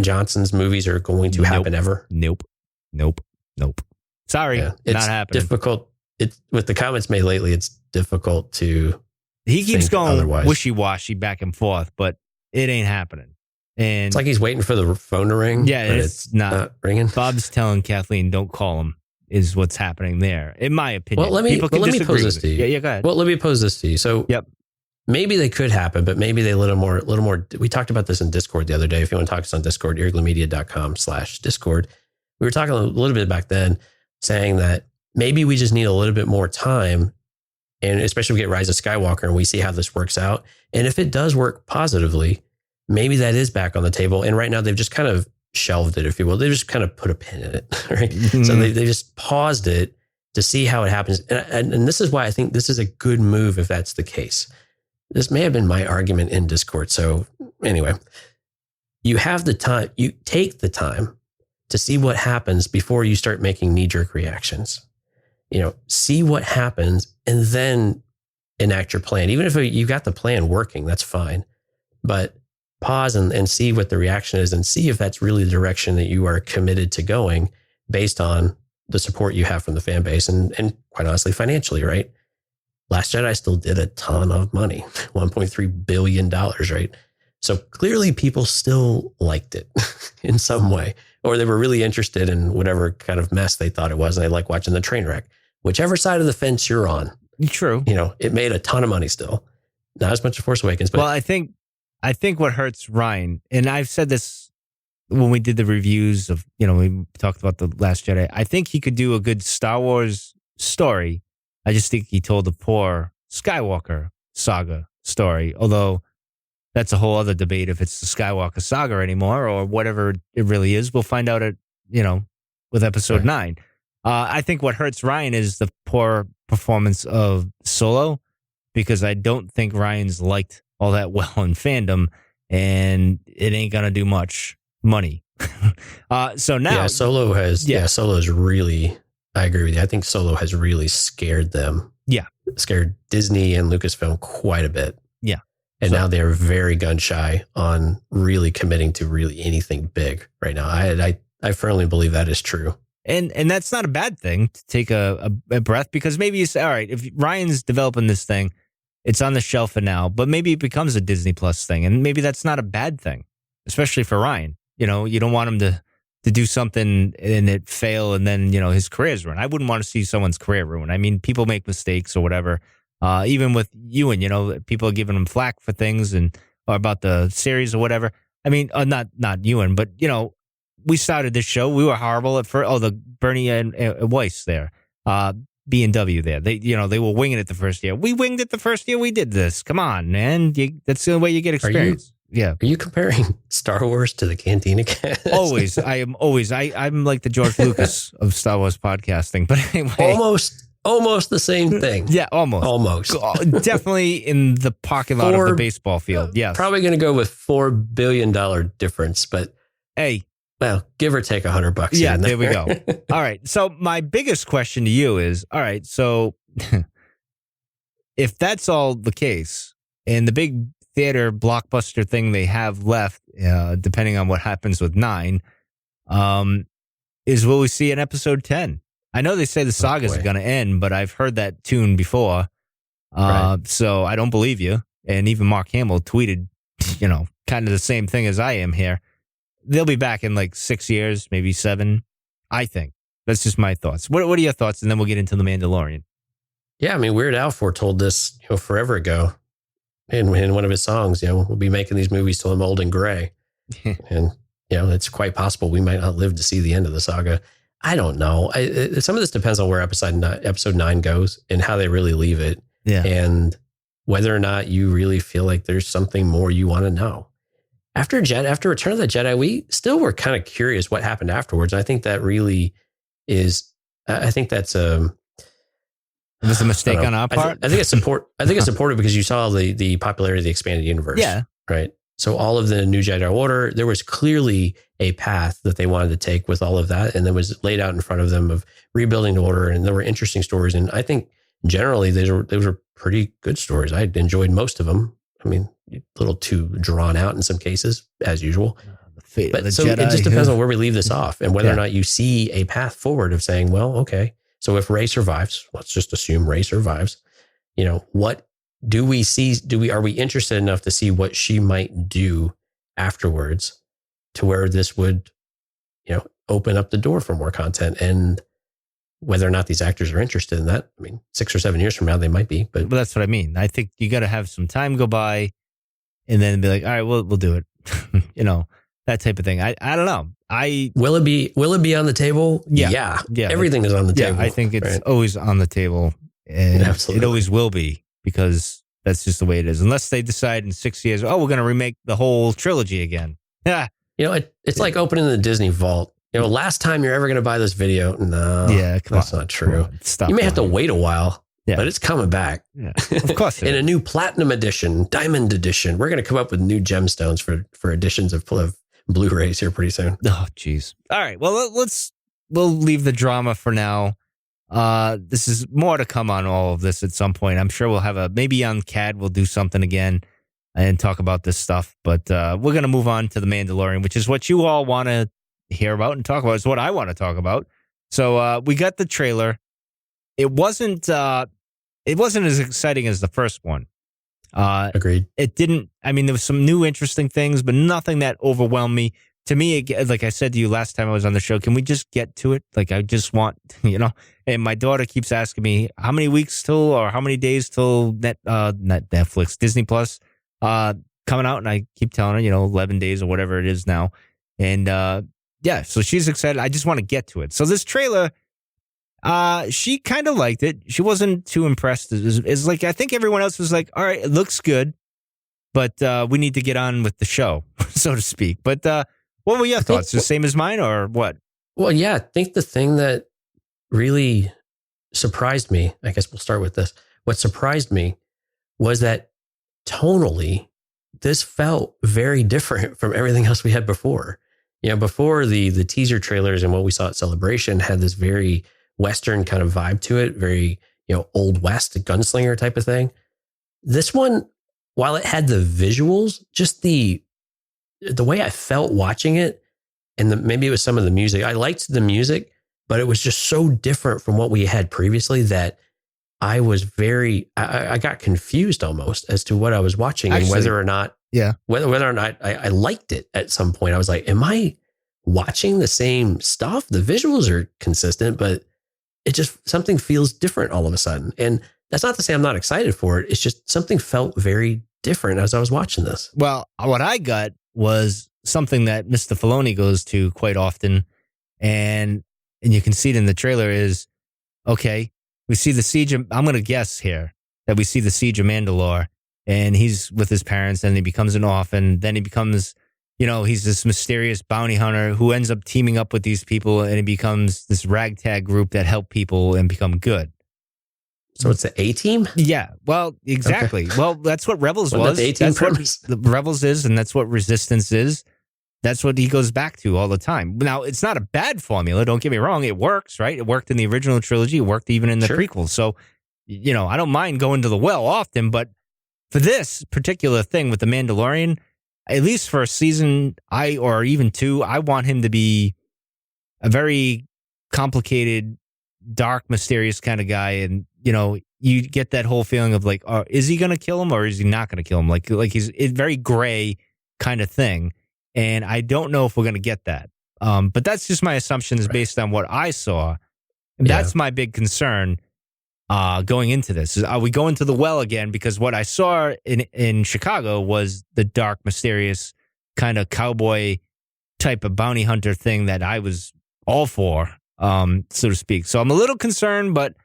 Johnson's movies are going to happen ever? Nope. Sorry. It's not happening. Difficult. It's with the comments made lately, it's difficult to. He keeps going wishy-washy back and forth, but it ain't happening. And it's like he's waiting for the phone to ring. Yeah, it's not ringing. Bob's telling Kathleen, don't call him, is what's happening there, in my opinion. Well, let me pose this to you. Yeah, go ahead. Well, let me pose this to you. So, maybe they could happen, but maybe they a little more. We talked about this in Discord the other day. If you want to talk to us on Discord, earglymedia.com/Discord. We were talking a little bit back then, saying that maybe we just need a little bit more time. And especially if we get Rise of Skywalker and we see how this works out. And if it does work positively, maybe that is back on the table. And right now they've just kind of shelved it, if you will. They just kind of put a pin in it, right? Mm-hmm. So they just paused it to see how it happens. And this is why I think this is a good move if that's the case. This may have been my argument in Discord. So anyway, you have the time, you take the time to see what happens before you start making knee-jerk reactions. See what happens and then enact your plan. Even if you got the plan working, that's fine. But pause and see what the reaction is and see if that's really the direction that you are committed to going based on the support you have from the fan base and quite honestly, financially, right? Last Jedi still did a ton of money, $1.3 billion, right? So clearly people still liked it in some way, or they were really interested in whatever kind of mess they thought it was. And they like watching the train wreck. Whichever side of the fence you're on. True. It made a ton of money still. Not as much as Force Awakens. But well, I think what hurts Ryan, and I've said this when we did the reviews of, we talked about The Last Jedi. I think he could do a good Star Wars story. I just think he told a poor Skywalker saga story. Although that's a whole other debate if it's the Skywalker saga anymore or whatever it really is. We'll find out with episode 9. I think what hurts Ryan is the poor performance of Solo, because I don't think Ryan's liked all that well in fandom, and it ain't gonna do much money. So now, Solo has really. I agree with you. I think Solo has really scared them. Yeah, scared Disney and Lucasfilm quite a bit. Yeah, and now they're very gun shy on really committing to really anything big right now. I firmly believe that is true. And that's not a bad thing to take a breath, because maybe you say, all right, if Ryan's developing this thing, it's on the shelf for now, but maybe it becomes a Disney Plus thing. And maybe that's not a bad thing, especially for Ryan. You don't want him to do something and it fail and then, his career's ruined. I wouldn't want to see someone's career ruined. I mean, people make mistakes or whatever. Even with Ewan, people are giving him flack for things or about the series or whatever. I mean, not Ewan, but, we started this show. We were horrible at first. Oh, the Bernie and Weiss there, B&W there. They were winging it the first year. We winged it the first year we did this. Come on, man. That's the way you get experience. Are you comparing Star Wars to the Cantina Cast? Always. I am always. I'm like the George Lucas of Star Wars podcasting. But anyway. Almost the same thing. Yeah, almost. Definitely in the parking lot of the baseball field. Yes. Probably going to go with $4 billion difference, but hey. Well, give or take $100. Yeah, there we go. All right. So my biggest question to you is, all right, so if that's all the case, and the big theater blockbuster thing they have left, depending on what happens with 9, is will we see an episode 10? I know they say the sagas are going to end, but I've heard that tune before. So I don't believe you. And even Mark Hamill tweeted, kind of the same thing as I am here. They'll be back in like 6 years, maybe 7, I think. That's just my thoughts. What are your thoughts? And then we'll get into The Mandalorian. Yeah, I mean, Weird Al foretold this, forever ago in one of his songs. We'll be making these movies till I'm old and gray. And, it's quite possible we might not live to see the end of the saga. I don't know. Some of this depends on where episode 9 goes and how they really leave it. Yeah. And whether or not you really feel like there's something more you want to know. After Return of the Jedi, we still were kind of curious what happened afterwards. I think that really is. I think that's it was a mistake on our part. I think it's supported because you saw the popularity of the expanded universe. Yeah. Right. So all of the New Jedi Order, there was clearly a path that they wanted to take with all of that, and that was laid out in front of them of rebuilding the Order, and there were interesting stories. And I think generally those were pretty good stories. I enjoyed most of them. I mean, a little too drawn out in some cases, as usual. But so Jedi, it just depends on where we leave this off and whether or not you see a path forward of saying, well, okay, so if Rey survives, let's just assume Rey survives. What do we see? Are we interested enough to see what she might do afterwards to where this would, open up the door for more content? And whether or not these actors are interested in that, I mean, 6 or 7 years from now, they might be. But that's what I mean. I think you got to have some time go by and then be like, all right, we'll do it. That type of thing. I don't know. Will it be on the table? Yeah. Everything is on the table. I think it's always on the table. And it always will be, because that's just the way it is. Unless they decide in 6 years, we're going to remake the whole trilogy again. Yeah. It's like opening the Disney vault. Last time you're ever going to buy this video. No, that's not true. You may have to wait a while, but it's coming back. Yeah, of course. In a new platinum edition, diamond edition. We're going to come up with new gemstones for editions of Blu-rays here pretty soon. Oh, geez. All right. Well, we'll leave the drama for now. This is more to come on all of this at some point. I'm sure we'll have maybe on CAD, we'll do something again and talk about this stuff. But we're going to move on to The Mandalorian, which is what you all want to hear about and talk about. It's what I want to talk about. So we got the trailer. It wasn't as exciting as the first one. Agreed. It didn't. I mean, there was some new interesting things, but nothing that overwhelmed me. To me, like I said to you last time I was on the show, can we just get to it? Like, I just want, and my daughter keeps asking me how many weeks till or how many days till not Netflix, Disney Plus coming out. And I keep telling her, 11 days or whatever it is now. And so she's excited. I just want to get to it. So this trailer, she kind of liked it. She wasn't too impressed. It's like, I think everyone else was like, all right, it looks good, but we need to get on with the show, so to speak. But what were your thoughts? The same as mine, or what? Well, yeah, I think the thing that really surprised me, I guess we'll start with this. What surprised me was that tonally, this felt very different from everything else we had before. Before the teaser trailers and what we saw at Celebration had this very Western kind of vibe to it, very, Old West gunslinger type of thing. This one, while it had the visuals, just the way I felt watching it, and maybe it was some of the music. I liked the music, but it was just so different from what we had previously that I was I got confused almost as to what I was watching. Actually, and whether or not I liked it at some point. I was like, am I watching the same stuff? The visuals are consistent, but it just, something feels different all of a sudden. And that's not to say I'm not excited for it. It's just something felt very different as I was watching this. Well, what I got was something that Mr. Filoni goes to quite often. And you can see it in the trailer is, okay, we see the siege of, I'm going to guess here that we see the siege of Mandalore, and he's with his parents, and he becomes an orphan. Then he becomes, he's this mysterious bounty hunter who ends up teaming up with these people, and it becomes this ragtag group that help people and become good. So it's the A-Team? Yeah, well, exactly. Okay. Well, that's what Rebels was. The A-Team premise. The Rebels is, and that's what Resistance is. That's what he goes back to all the time. Now, it's not a bad formula. Don't get me wrong. It works, right? It worked in the original trilogy. It worked even in the prequels. So, I don't mind going to the well often, but for this particular thing with the Mandalorian, at least for a season, or even two, I want him to be a very complicated, dark, mysterious kind of guy. And, you get that whole feeling of like, is he going to kill him or is he not going to kill him? Like he's a very gray kind of thing. And I don't know if we're going to get that. But that's just my assumptions based on what I saw. And that's my big concern going into this. Are we going to the well again? Because what I saw in Chicago was the dark, mysterious kind of cowboy type of bounty hunter thing that I was all for, so to speak. So I'm a little concerned, but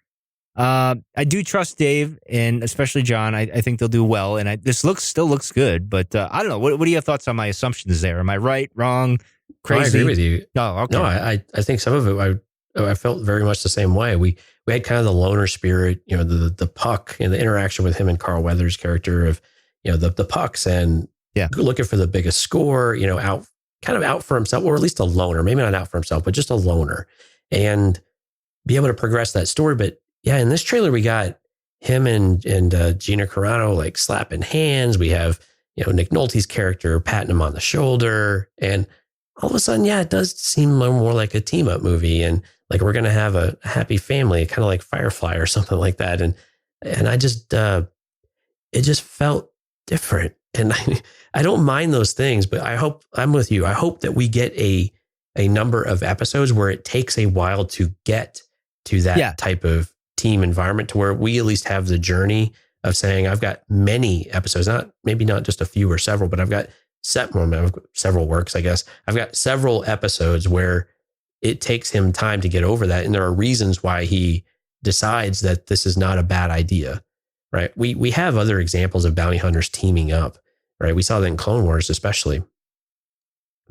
I do trust Dave and especially John. I think they'll do well. And this still looks good, but I don't know. What are your thoughts on my assumptions there? Am I right, wrong, crazy? I agree with you. Oh, okay. No, I think some of it I felt very much the same way. We had kind of the loner spirit, the Puck and the interaction with him and Carl Weathers' character of, the Pucks and looking for the biggest score, out for himself, or at least a loner, maybe not out for himself, but just a loner, and be able to progress that story. But yeah, in this trailer, we got him and Gina Carano like slapping hands. We have, Nick Nolte's character patting him on the shoulder. And all of a sudden, it does seem more like a team up movie. And like, we're going to have a happy family, kind of like Firefly or something like that. And I just, it just felt different. And I don't mind those things, but I'm with you. I hope that we get a number of episodes where it takes a while to get to that type of team environment, to where we at least have the journey of saying, I've got many episodes, maybe not just a few or several, but I've got several works, I guess. I've got several episodes where it takes him time to get over that. And there are reasons why he decides that this is not a bad idea, right? We have other examples of bounty hunters teaming up, right? We saw that in Clone Wars, especially.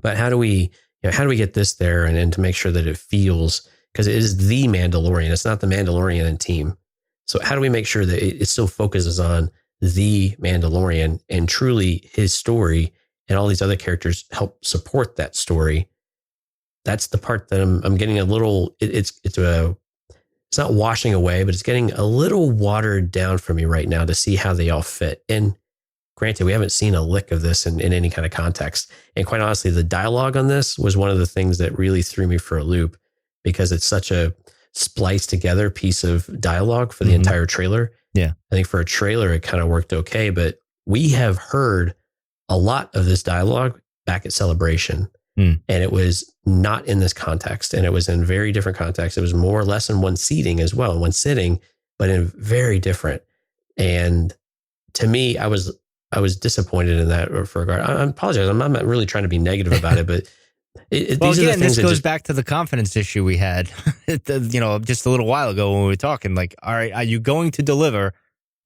But how do we get this there and to make sure that it feels, because it is the Mandalorian. It's not the Mandalorian and team. So how do we make sure that it still focuses on the Mandalorian and truly his story, and all these other characters help support that story? That's the part that I'm getting a little, it's not washing away, but it's getting a little watered down for me right now to see how they all fit. And granted, we haven't seen a lick of this in any kind of context. And quite honestly, the dialogue on this was one of the things that really threw me for a loop, because it's such a spliced together piece of dialogue for the entire trailer. Yeah. I think for a trailer, it kind of worked okay, but we have heard a lot of this dialogue back at Celebration, and it was not in this context, and it was in very different context. It was more or less in one seating as well, in one sitting, but in very different. And to me, I was disappointed in that regard. I apologize. I'm not really trying to be negative about it, but this goes back to the confidence issue we had, just a little while ago when we were talking. Like, all right, are you going to deliver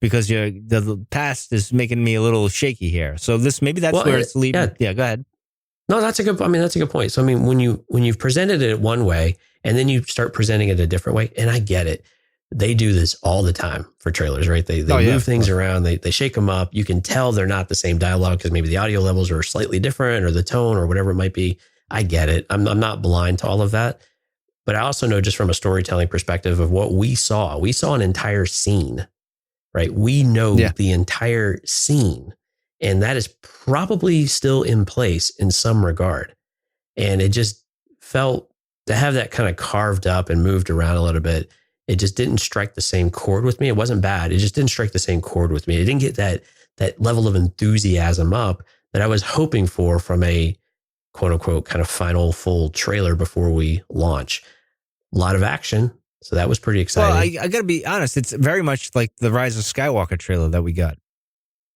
because the past is making me a little shaky here. So that's where it's leading. Yeah, go ahead. No, that's a good point. So, I mean, when you've presented it one way and then you start presenting it a different way, and I get it. They do this all the time for trailers, right? They move things around. They shake them up. You can tell they're not the same dialogue because maybe the audio levels are slightly different or the tone or whatever it might be. I get it. I'm not blind to all of that. But I also know just from a storytelling perspective of what we saw an entire scene, right? We know the entire scene. And that is probably still in place in some regard. And it just felt to have that kind of carved up and moved around a little bit. It just didn't strike the same chord with me. It wasn't bad. It just didn't strike the same chord with me. It didn't get that level of enthusiasm up that I was hoping for from a quote unquote kind of final full trailer before we launch. A lot of action. So that was pretty exciting. Well, I got to be honest. It's very much like the Rise of Skywalker trailer that we got.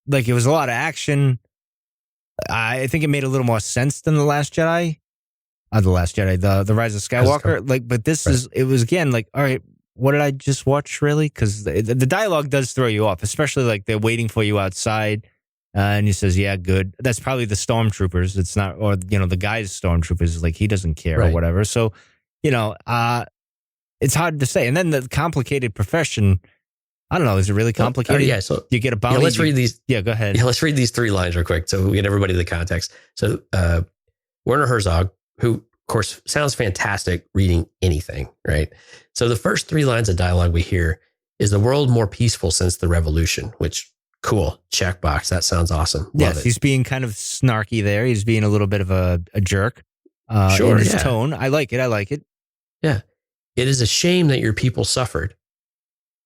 Like, it was a lot of action. I think it made a little more sense than The Last Jedi. The Last Jedi, the Rise of Skywalker. Like, but this it was again like, all right, what did I just watch really? Because the dialogue does throw you off, especially like they're waiting for you outside. And he says, yeah, good. That's probably the stormtroopers. It's not, or, the guy's stormtroopers, like he doesn't care or whatever. So, it's hard to say. And then the complicated profession, I don't know. Is it really complicated? So you get a bounty. Let's read these. Yeah, go ahead. Yeah, let's read these 3 lines real quick so we get everybody the context. So Werner Herzog, who of course sounds fantastic reading anything, right? So the first 3 lines of dialogue we hear is the world more peaceful since the revolution, which cool, checkbox. That sounds awesome. Love it. He's being kind of snarky there. He's being a little bit of a jerk in his tone. I like it. Yeah. It is a shame that your people suffered.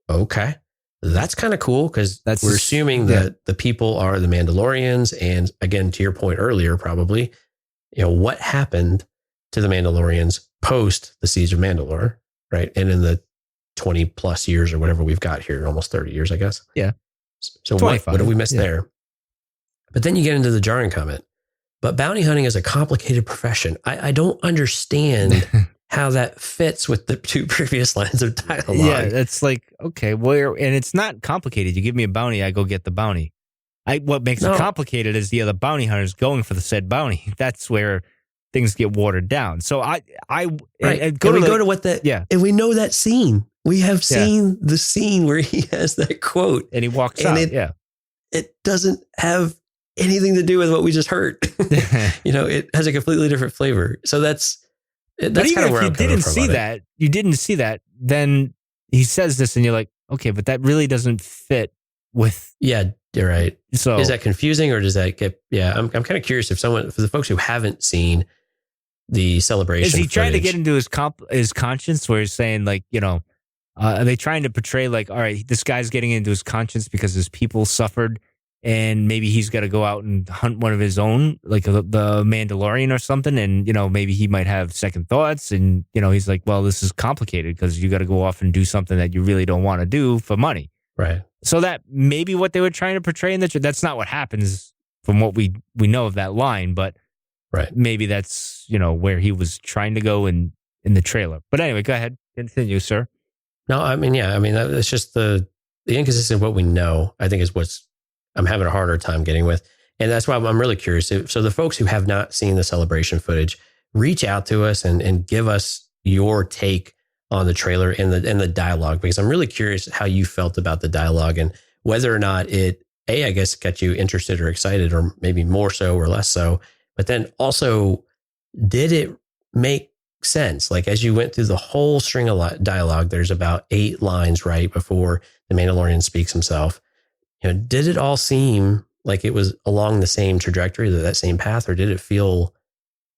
Okay. That's kind of cool because we're assuming that the people are the Mandalorians. And again, to your point earlier, probably, what happened to the Mandalorians post the Siege of Mandalore, right? And in the 20 plus years or whatever we've got here, almost 30 years, I guess. Yeah. So what did we miss there? But then you get into the jarring comment. But bounty hunting is a complicated profession. I don't understand how that fits with the 2 previous lines of dialogue. Yeah, it's like, okay, and it's not complicated. You give me a bounty, I go get the bounty. What makes it complicated is the other bounty hunters going for the said bounty. That's where things get watered down. So and we know that scene. We have seen the scene where he has that quote. And he walks out. It doesn't have anything to do with what we just heard. It has a completely different flavor. So that's kind of where I'm coming from. You didn't see that, then he says this and you're like, okay, but that really doesn't fit with. Yeah, you're right. So is that confusing or does that get, I'm kind of curious for the folks who haven't seen the celebration. Is he trying to get into his conscience where he's saying like, are they trying to portray like, all right, this guy's getting into his conscience because his people suffered and maybe he's got to go out and hunt one of his own, like the Mandalorian or something. And, maybe he might have second thoughts. And, he's like, well, this is complicated because you got to go off and do something that you really don't want to do for money. Right. So that may be what they were trying to portray in the that's not what happens from what we know of that line. But maybe that's, where he was trying to go in the trailer. But anyway, go ahead. Continue, sir. No, that's just the inconsistent of what we know, I think is what's I'm having a harder time getting with. And that's why I'm really curious. So the folks who have not seen the celebration footage, reach out to us and give us your take on the trailer and the dialogue, because I'm really curious how you felt about the dialogue and whether or not it, I guess, got you interested or excited, or maybe more so or less so. But then also, did it make sense? Like, as you went through the whole string of dialogue, there's about 8 lines right before the Mandalorian speaks himself. Did it all seem like it was along the same trajectory, that same path, or did it feel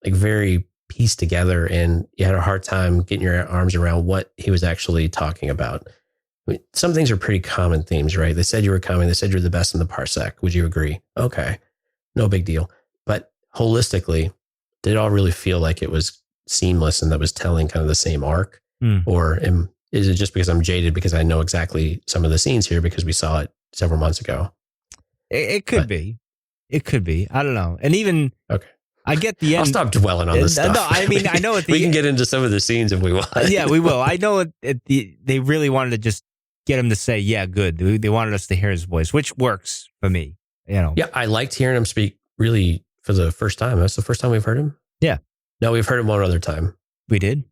like very pieced together and you had a hard time getting your arms around what he was actually talking about? I mean, some things are pretty common themes, right? They said you were coming. They said you're the best in the parsec. Would you agree? Okay, no big deal. But holistically, did it all really feel like it was seamless and that was telling kind of the same arc? Or is it just because I'm jaded because I know exactly some of the scenes here because we saw it several months ago? It could be. It could be. I don't know. And even, okay, I get the end. I'll stop dwelling on this stuff. No, I mean, I know we can get into some of the scenes if we want. Yeah, we will. I know they really wanted to just get him to say, yeah, good. They wanted us to hear his voice, which works for me. Yeah, I liked hearing him speak really for the first time. That's the first time we've heard him? Yeah. No, we've heard him one other time. We did?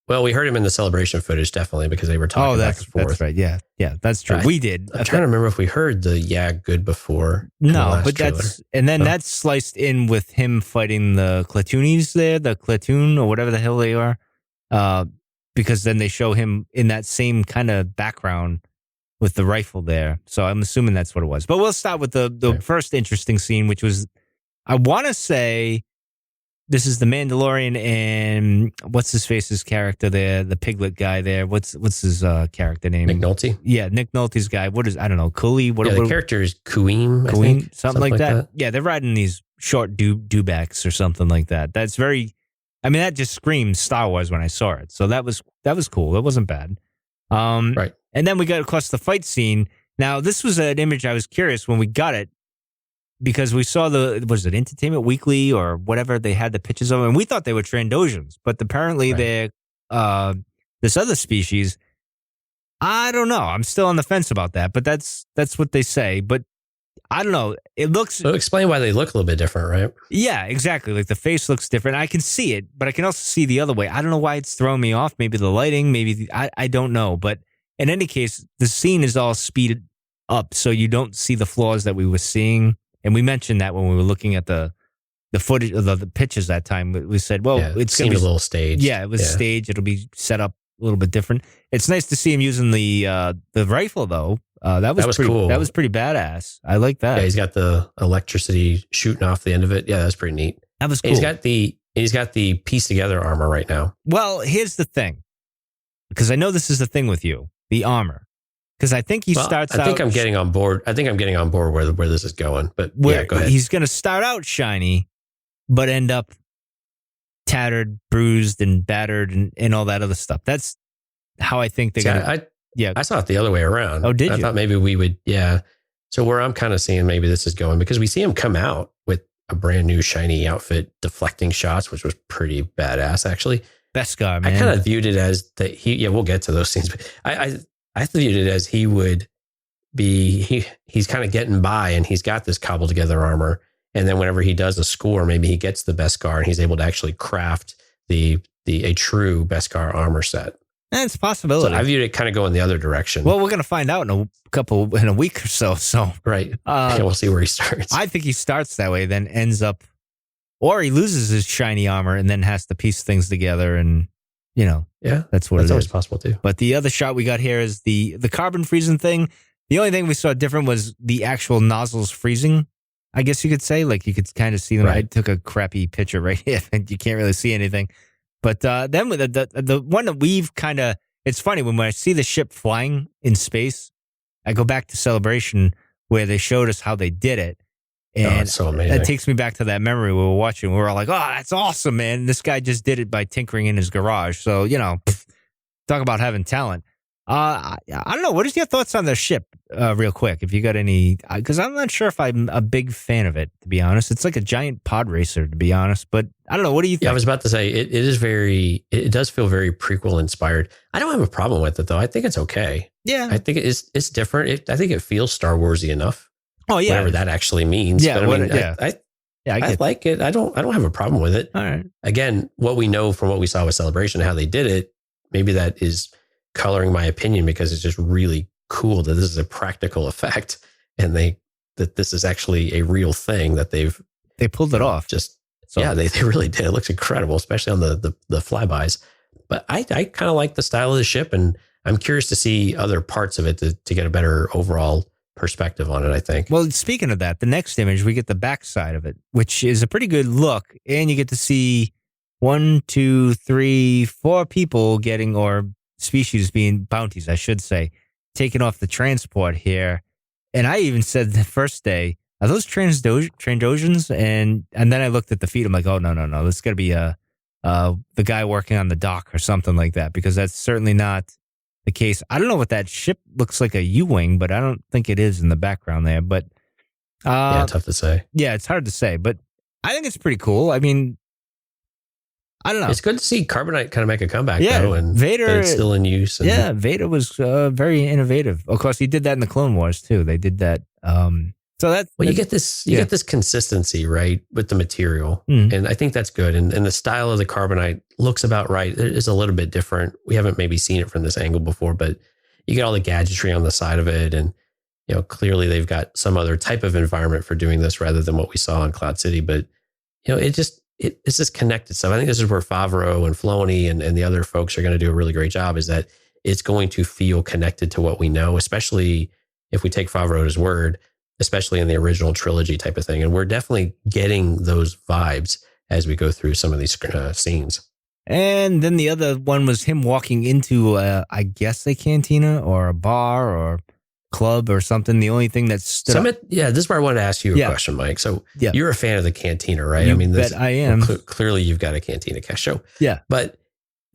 Well, we heard him in the celebration footage, definitely, because they were talking back and forth. That's right. Yeah, that's true. We did. I'm trying to remember if we heard the good before. No, but that's sliced in with him fighting the Clatoonies there, the Clatoon or whatever the hell they are. Because then they show him in that same kind of background with the rifle there. So I'm assuming that's what it was. But we'll start with the first interesting scene, which was, I want to say, this is the Mandalorian and what's his face's character there, the piglet guy there. What's his character name? Nick Nolte? Yeah, Nick Nolte's guy. I don't know, Cooley? The character is Kuim, something like that. Yeah, they're riding these short dewbacks or something like that. That's very, that just screams Star Wars when I saw it. So that was cool. That wasn't bad. Right. And then we got across the fight scene. Now, this was an image I was curious when we got it, because we saw was it Entertainment Weekly or whatever, they had the pictures of them, and we thought they were Trandosians, but apparently they're this other species. I don't know. I'm still on the fence about that, but that's what they say. But I don't know. It looks... So explain why they look a little bit different, right? Yeah, exactly. Like the face looks different. I can see it, but I can also see the other way. I don't know why it's throwing me off. Maybe the lighting, I don't know. But in any case, the scene is all speeded up, so you don't see the flaws that we were seeing. And we mentioned that when we were looking at the footage of the pictures that time. We said, well, it's going to be a little staged. Yeah, it was staged. It'll be set up a little bit different. It's nice to see him using the rifle, though. That was pretty cool. That was pretty badass. I like that. Yeah, he's got the electricity shooting off the end of it. Yeah, that's pretty neat. That was cool. And he's got the piece together armor right now. Well, here's the thing, because I know this is the thing with you, the armor. Because I think starts out... I think I'm getting on board where this is going. But go ahead. He's going to start out shiny, but end up tattered, bruised, and battered, and all that other stuff. That's how I think they're going to... I saw it the other way around. Oh, did you? I thought maybe we would... Yeah. So where I'm kind of seeing maybe this is going, because we see him come out with a brand new shiny outfit, deflecting shots, which was pretty badass, actually. Beskar, man. I kind of viewed it as that we'll get to those scenes, but I viewed it as he would be, he's kind of getting by and he's got this cobbled together armor. And then whenever he does a score, maybe he gets the Beskar and he's able to actually craft a true Beskar armor set. That's a possibility. So I viewed it kind of going the other direction. Well, we're going to find out in a week or so. So right. We'll see where he starts. I think he starts that way, then ends up, or he loses his shiny armor and then has to piece things together and, that's what it is. That's always possible too. But the other shot we got here is the carbon freezing thing. The only thing we saw different was the actual nozzles freezing, I guess you could say. Like you could kind of see them. Right. I took a crappy picture right here and you can't really see anything. But then with the one that we've kind of, it's funny when I see the ship flying in space, I go back to Celebration where they showed us how they did it. And it's so amazing. That takes me back to that memory we were watching. We were all like, oh, that's awesome, man. This guy just did it by tinkering in his garage. So, talk about having talent. I don't know. What is your thoughts on the ship real quick? If you got any, because I'm not sure if I'm a big fan of it, to be honest. It's like a giant pod racer, to be honest. But I don't know. What do you think? Yeah, I was about to say, it does feel very prequel inspired. I don't have a problem with it, though. I think it's okay. Yeah. I think it's different. I think it feels Star Warsy enough. Oh yeah, whatever that actually means. Yeah, but I like it. I don't have a problem with it. All right. Again, what we know from what we saw with Celebration, how they did it, maybe that is coloring my opinion because it's just really cool that this is a practical effect and that this is actually a real thing that they pulled it off. They really did. It looks incredible, especially on the flybys. But I kind of like the style of the ship, and I'm curious to see other parts of it to get a better overall perspective on it, I think. Well, speaking of that, the next image, we get the backside of it, which is a pretty good look. And you get to see 1, 2, 3, 4 people getting, or species being bounties, I should say, taken off the transport here. And I even said the first day, are those Trandosians? And then I looked at the feet. I'm like, oh, no. This got to be the guy working on the dock or something like that, because that's certainly not the case. I don't know what that ship looks like, a U-wing, but I don't think it is in the background there. But tough to say. Yeah, it's hard to say, but I think it's pretty cool. I mean, I don't know. It's good to see carbonite kind of make a comeback, Yeah, though, and Vader it's still in use. And, yeah, Vader was very innovative. Of course, he did that in the Clone Wars too. They did that. So that you get this consistency, right, with the material, and I think that's good. And the style of the carbonite looks about right. It is a little bit different. We haven't maybe seen it from this angle before, but you get all the gadgetry on the side of it, and clearly they've got some other type of environment for doing this rather than what we saw in Cloud City. But it's just connected stuff. I think this is where Favreau and Filoni and the other folks are going to do a really great job, is that it's going to feel connected to what we know, especially if we take Favreau at his word, especially in the original trilogy type of thing. And we're definitely getting those vibes as we go through some of these scenes. And then the other one was him walking into, I guess, a cantina or a bar or club or something. The only thing that stood up. Yeah, this is where I wanted to ask you a question, Mike. So you're a fan of the cantina, right? I am. Clearly, you've got a cantina cash show. Yeah. But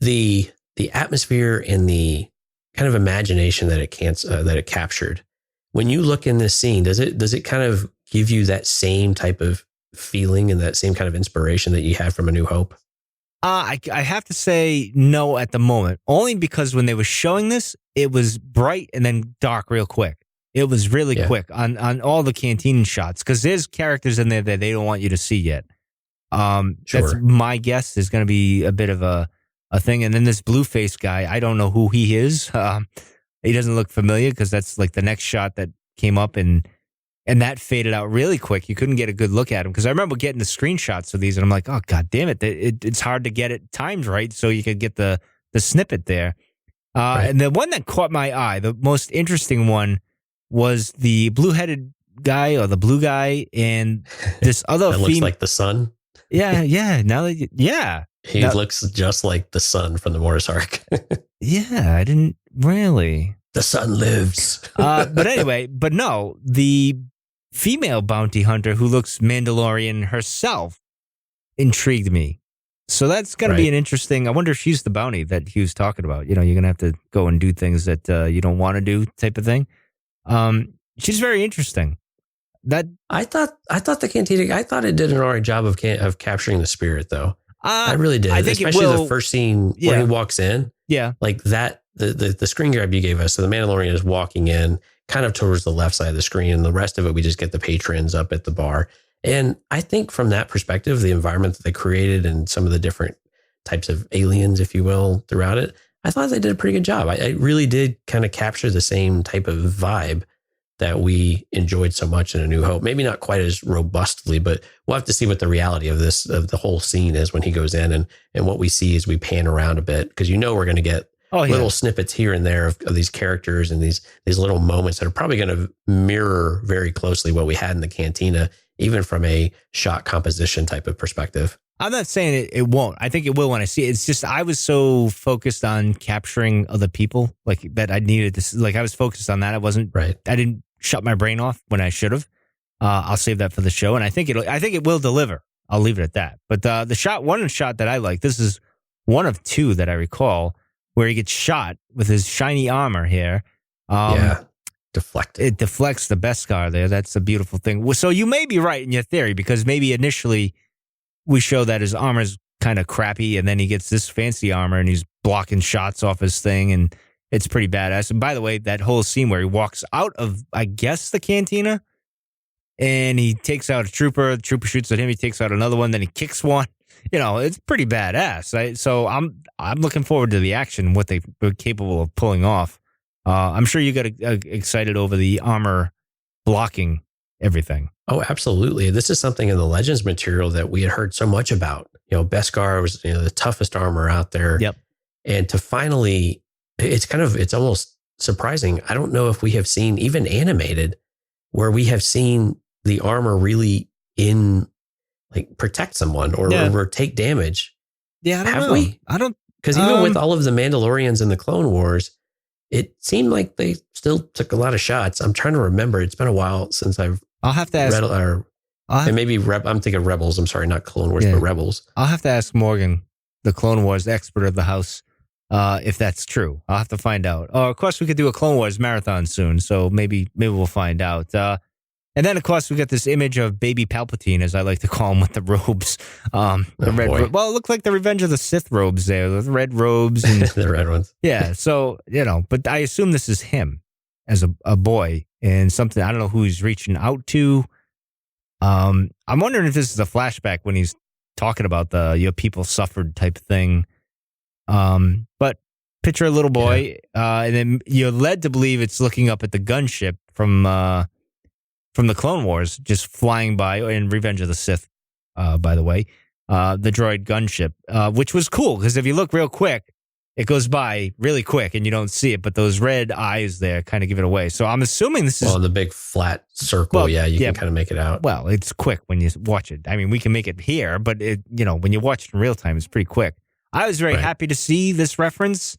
the atmosphere and the kind of imagination that it captured, when you look in this scene, does it kind of give you that same type of feeling and that same kind of inspiration that you had from A New Hope? I have to say no at the moment, only because when they were showing this, it was bright and then dark real quick. It was really quick on all the canteen shots, because there's characters in there that they don't want you to see yet. That's my guess. There's going to be a bit of a thing. And then this blue face guy, I don't know who he is. He doesn't look familiar, because that's like the next shot that came up and that faded out really quick. You couldn't get a good look at him, because I remember getting the screenshots of these and I'm like, oh, God damn it. It's hard to get it timed right so you could get the snippet there. Right. And the one that caught my eye, the most interesting one, was the blue-headed guy or the blue guy and this other that looks like the sun. Yeah. He looks just like the sun from the Mortis arc. Yeah, I didn't really. The sun lives. But anyway, no, the female bounty hunter who looks Mandalorian herself intrigued me. So that's going to be an interesting, I wonder if she's the bounty that he was talking about. You're going to have to go and do things that you don't want to do type of thing. She's very interesting. That I thought the cantina, I thought it did an all right job of capturing the spirit, though. I really did. I think especially the first scene where he walks in. Yeah. Like that, the screen grab you gave us. So the Mandalorian is walking in kind of towards the left side of the screen, and the rest of it, we just get the patrons up at the bar. And I think from that perspective, the environment that they created and some of the different types of aliens, if you will, throughout it, I thought they did a pretty good job. I really did kind of capture the same type of vibe that we enjoyed so much in A New Hope. Maybe not quite as robustly, but we'll have to see what the reality of the whole scene is when he goes in, and what we see as we pan around a bit, because we're going to get little snippets here and there of these characters and these little moments that are probably going to mirror very closely what we had in the cantina, even from a shot composition type of perspective. I'm not saying it won't. I think it will when I see it. It's just I was so focused on capturing other people, like that I needed to. Like I was focused on that. I wasn't right. I didn't shut my brain off when I should have. I'll save that for the show, and I think it will deliver. I'll leave it at that. But one shot that I like, this is one of two that I recall, where he gets shot with his shiny armor here. Deflected. It deflects the Beskar there. That's a beautiful thing. So you may be right in your theory, because maybe initially we show that his armor's kind of crappy, and then he gets this fancy armor and he's blocking shots off his thing, and it's pretty badass. And by the way, that whole scene where he walks out of, I guess, the cantina, and he takes out a trooper, the trooper shoots at him, he takes out another one, then he kicks one. It's pretty badass. So I'm looking forward to the action, what they were capable of pulling off. I'm sure you got excited over the armor blocking everything. Oh, absolutely. This is something in the Legends material that we had heard so much about. Beskar was the toughest armor out there. Yep. And to finally, it's almost surprising. I don't know if we have seen, even animated, where we have seen the armor really protect someone or take damage. Yeah, I don't have know. We? I don't, because even with all of the Mandalorians in the Clone Wars, it seemed like they still took a lot of shots. I'm trying to remember. It's been a while since I'll have to ask. I'm thinking Rebels. I'm sorry, not Clone Wars, but Rebels. I'll have to ask Morgan, the Clone Wars expert of the house, if that's true. I'll have to find out. Of course, we could do a Clone Wars marathon soon, so maybe we'll find out. And then, of course, we got this image of baby Palpatine, as I like to call him, with the robes. Well, it looked like the Revenge of the Sith robes there, the red robes. And, the red ones. Yeah, so, but I assume this is him as a boy and something, I don't know who he's reaching out to. I'm wondering if this is a flashback when he's talking about your people suffered type thing. But picture a little boy, and then you're led to believe it's looking up at the gunship from the Clone Wars, just flying by, in Revenge of the Sith, by the way, the droid gunship, which was cool, because if you look real quick, it goes by really quick and you don't see it, but those red eyes there kind of give it away. So I'm assuming this is... Well, the big flat circle, you can kind of make it out. Well, it's quick when you watch it. I mean, we can make it here, but when you watch it in real time, it's pretty quick. I was very happy to see this reference.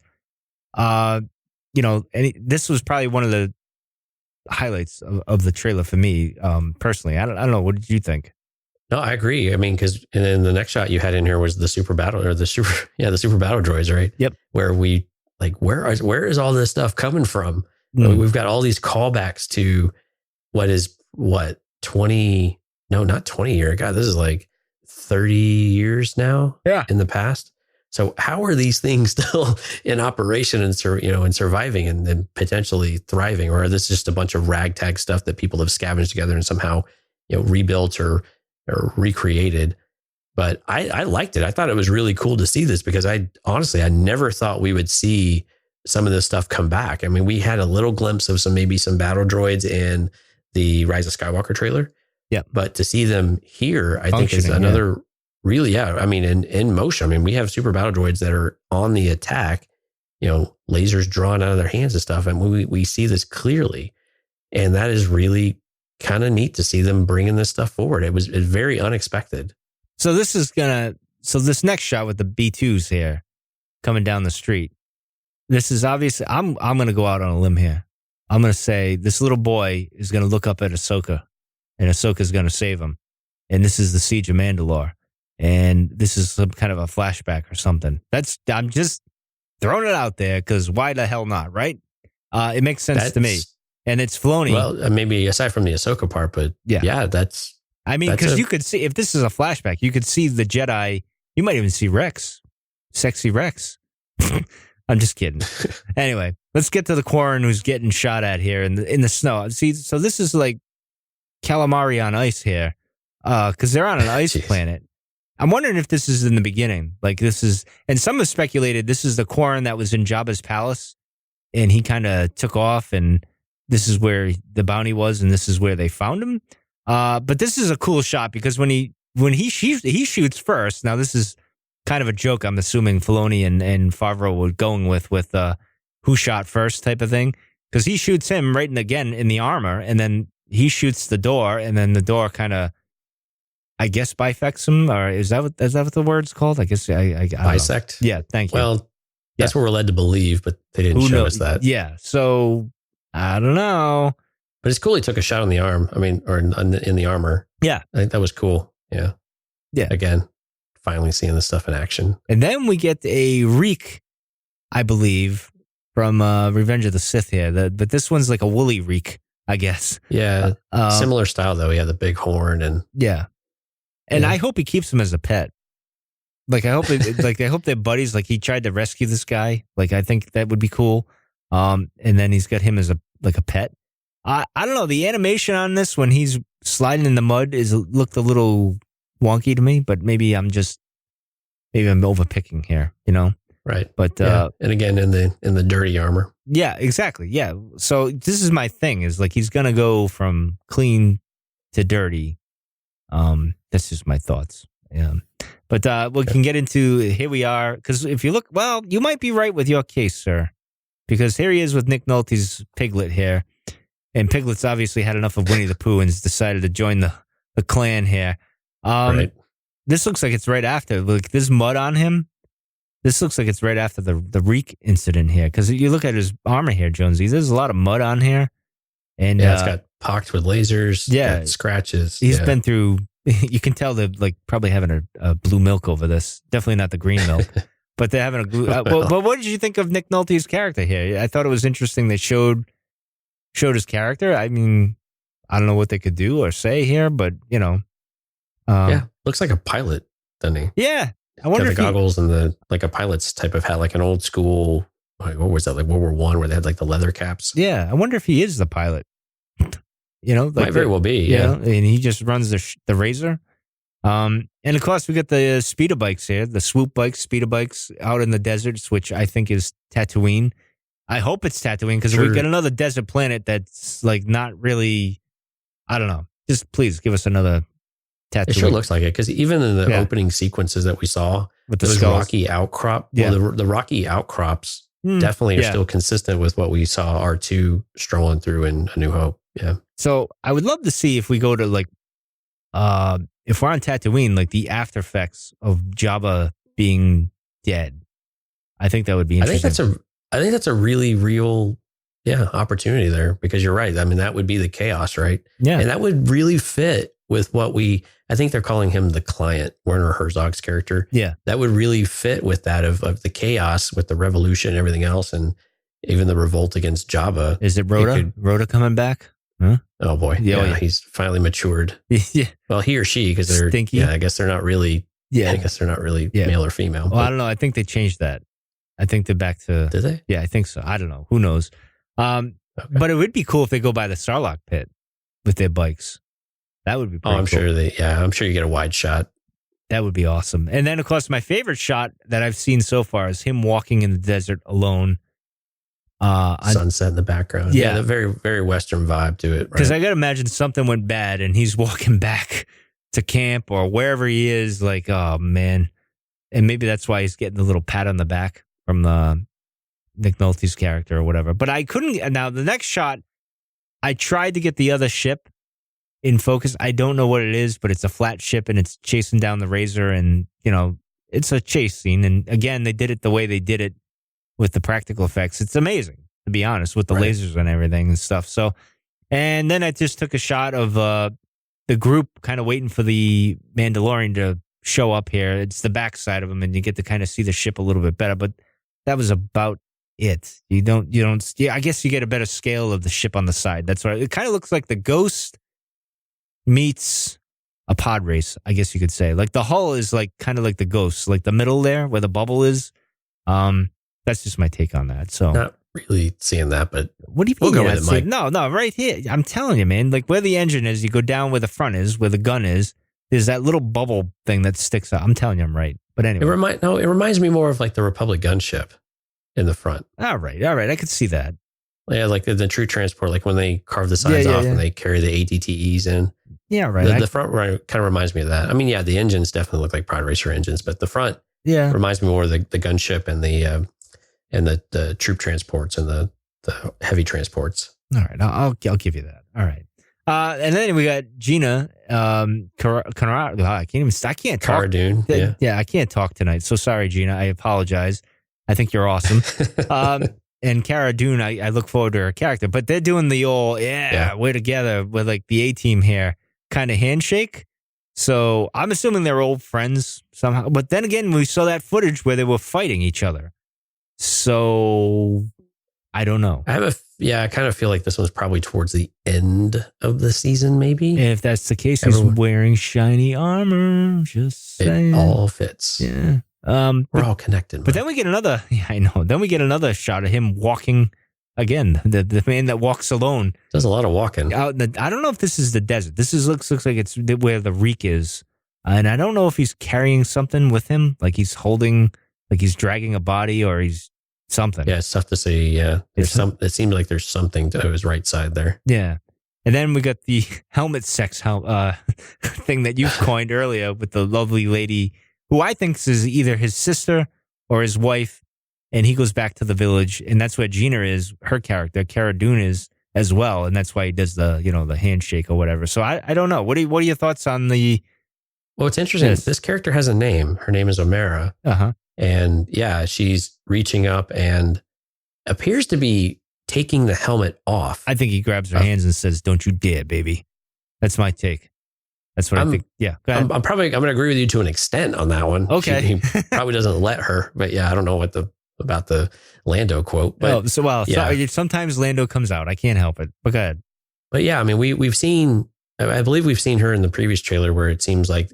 And this was probably one of the highlights of the trailer for me, personally. I don't know. What did you think? No, I agree. I mean, because then the next shot you had in here was the super battle the super battle droids, right? Yep. Where we where is all this stuff coming from? We've got all these callbacks to what 20? No, not 20 years. God, this is like 30 years now. Yeah. In the past. So how are these things still in operation and surviving and then potentially thriving, or is this just a bunch of ragtag stuff that people have scavenged together and somehow rebuilt or recreated? But I liked it. I thought it was really cool to see this, because I never thought we would see some of this stuff come back. I mean, we had a little glimpse of some battle droids in the Rise of Skywalker trailer. Yeah. But to see them here, I think is another really, I mean, in motion. I mean, we have super battle droids that are on the attack, lasers drawn out of their hands and stuff. And we see this clearly. And that is really kind of neat to see them bringing this stuff forward. It was very unexpected. So this next shot with the B2s here coming down the street, this is obviously, I'm going to go out on a limb here. I'm going to say this little boy is going to look up at Ahsoka, and Ahsoka's going to save him. And this is the Siege of Mandalore. And this is some kind of a flashback or something. I'm just throwing it out there, because why the hell not, right? It makes sense to me. And it's Filoni. Well, maybe aside from the Ahsoka part, but that's... I mean, because you could see, if this is a flashback, you could see the Jedi. You might even see Rex. Sexy Rex. I'm just kidding. Anyway, let's get to the Quarren who's getting shot at here in the snow. See, so this is like calamari on ice here, because they're on an ice planet. I'm wondering if this is in the beginning. Like this is, and some have speculated this is the Quarren that was in Jabba's palace, and he kind of took off, and this is where the bounty was, and this is where they found him. But this is a cool shot, because when he shoots first. Now this is kind of a joke, I'm assuming Filoni and Favreau were going with who shot first type of thing, because he shoots him right in the armor, and then he shoots the door, and then the door kind of, I guess, bisects him, or is that what the word's called? I guess I bisect. Yeah, thank you. Well, that's what we're led to believe, but they didn't show us that. Yeah, so I don't know. But it's cool he took a shot on the arm. I mean, or in the armor. Yeah, I think that was cool. Yeah. Again, finally seeing this stuff in action. And then we get a reek, I believe, from Revenge of the Sith here. But this one's like a woolly reek, I guess. Yeah, similar style though. He had the big horn and And I hope he keeps him as a pet. Like I hope they're buddies. Like he tried to rescue this guy. Like I think that would be cool. And then he's got him as a pet. I don't know. The animation on this when he's sliding in the mud looked a little wonky to me. But maybe I'm overpicking here. Right. But and again in the dirty armor. Yeah, exactly. Yeah. So this is my thing. Is like he's gonna go from clean to dirty. That's just my thoughts. Yeah. But we can get into, here we are, because if you look, well, you might be right with your case, sir, because here he is with Nick Nolte's Piglet here, and Piglet's obviously had enough of Winnie the Pooh and has decided to join the clan here. Right. This looks like it's right after, like there's mud on him. This looks like it's right after the Reek incident here, because you look at his armor here, Jonesy, there's a lot of mud on here. And it's got pocked with lasers, got scratches. He's been through, you can tell they're like probably having a blue milk over this. Definitely not the green milk, but they're having a blue. But what did you think of Nick Nolte's character here? I thought it was interesting they showed his character. I mean, I don't know what they could do or say here, but looks like a pilot, doesn't he? Yeah, I wonder if the goggles and the like a pilot's type of hat, like an old school. Like, what was that? Like World War I, where they had like the leather caps. Yeah, I wonder if he is the pilot. Might very well be. Yeah, and he just runs the Razor. And of course, we got the speeder bikes here, the swoop bikes, speeder bikes out in the deserts, which I think is Tatooine. I hope it's Tatooine because if we get another desert planet that's like not really, I don't know. Just please give us another Tatooine. It sure looks like it because even in the opening sequences that we saw with the rocky outcrop, the rocky outcrops definitely are still consistent with what we saw R2 strolling through in A New Hope. Yeah. So I would love to see if we go to like, if we're on Tatooine, like the after effects of Jabba being dead. I think that would be interesting. I think that's a really real, opportunity there because you're right. I mean, that would be the chaos, right? Yeah. And that would really fit with what I think they're calling him the client, Werner Herzog's character. Yeah. That would really fit with that of the chaos with the revolution and everything else. And even the revolt against Jabba. Is it Rhoda? Rhoda coming back? Huh? Oh boy. Yeah. He's finally matured. Yeah. Well, he or she, because they're stinky. Yeah, I guess they're not really. Yeah. I guess they're not really male or female. Well, I don't know. I think they changed that. I think they're back to. Did they? Yeah, I think so. I don't know. Who knows? But it would be cool if they go by the Sarlacc pit with their bikes. That would be pretty I'm cool. sure I'm sure you get a wide shot. That would be awesome. And then, of course, my favorite shot that I've seen so far is him walking in the desert alone. Sunset in the background. Yeah. A very, very Western vibe to it. Because I got to imagine something went bad and he's walking back to camp or wherever he is, like, oh, man. And maybe that's why he's getting the little pat on the back from the Nick Nolte's character or whatever. But I couldn't. Now, the next shot, I tried to get the other ship in focus. I don't know what it is, but it's a flat ship and it's chasing down the Razor and, it's a chase scene. And again, they did it the way they did it with the practical effects. It's amazing, to be honest, with the lasers and everything and stuff. So, and then I just took a shot of the group kind of waiting for the Mandalorian to show up here. It's the backside of them and you get to kind of see the ship a little bit better, but that was about it. You don't, I guess you get a better scale of the ship on the side. That's right. It kind of looks like the Ghost meets a pod race, I guess you could say. Like the hull is like kind of like the Ghost, like the middle there where the bubble is. That's just my take on that. So not really seeing that, but what do you mean? We'll go with it, Mike. No, right here. I'm telling you, man. Like where the engine is, you go down where the front is, where the gun is. There's that little bubble thing that sticks out. I'm telling you, I'm right. But anyway, it reminds me more of like the Republic gunship in the front. All right. I could see that. Yeah, like the true transport, like when they carve the sides off and they carry the ATTEs in. Yeah, right. The front kind of reminds me of that. I mean, the engines definitely look like Pod Racer engines, but the front reminds me more of the gunship and the troop transports and the heavy transports. All right, I'll give you that. All right. And then we got Gina. I can't talk. Cara Dune. Yeah, I can't talk tonight. So sorry, Gina. I apologize. I think you're awesome. And Cara Dune, I look forward to her character. But they're doing the old, we're together with like the A-team here kind of handshake. So I'm assuming they're old friends somehow. But then again, we saw that footage where they were fighting each other. So I don't know. I kind of feel like this one's probably towards the end of the season, maybe. And if that's the case, he's wearing shiny armor. Just saying. It all fits. Yeah. We're all connected. But then we get another. Yeah, I know. Then we get another shot of him walking again. The man that walks alone does a lot of walking. I don't know if this is the desert. This looks like it's where the Reek is, and I don't know if he's carrying something with him, like he's holding, like he's dragging a body or he's something. Yeah, it's tough to say. Yeah, it seems like there's something to his right side there. Yeah. And then we got the helmet sex thing that you coined earlier with the lovely lady who I think is either his sister or his wife, and he goes back to the village, and that's where Gina is, her character, Cara Dune is as well, and that's why he does the the handshake or whatever. So I don't know. What are your thoughts on the? Well, it's interesting. This character has a name. Her name is Omera. And she's reaching up and appears to be taking the helmet off. I think he grabs her hands and says, "Don't you dare, baby." That's my take. That's what I think. Yeah. Go ahead. I'm going to agree with you to an extent on that one. Okay. He probably doesn't let her, but I don't know about the Lando quote. But sometimes Lando comes out. I can't help it. But go ahead. But yeah, I mean, I believe we've seen her in the previous trailer where it seems like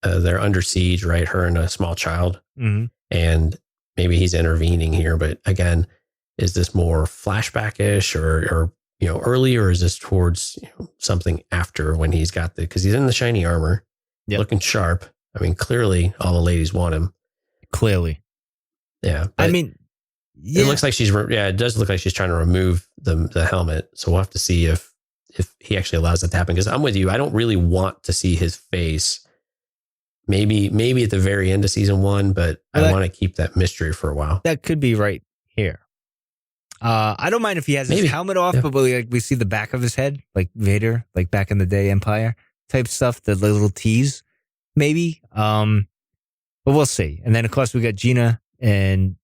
they're under siege, right? Her and a small child. Mm-hmm. And maybe he's intervening here. But again, is this more flashback-ish or early, or is this towards something after when he's got because he's in the shiny armor, looking sharp. I mean, clearly all the ladies want him. Clearly. Yeah. I mean, it looks like it does look like she's trying to remove the helmet. So we'll have to see if he actually allows that to happen. Because I'm with you. I don't really want to see his face. Maybe at the very end of season 1, but I want to keep that mystery for a while. That could be right here. I don't mind if he has his helmet off, but we see the back of his head, like Vader, like back in the day, Empire type stuff, the little tease, maybe. But we'll see. And then, of course, we got Gina and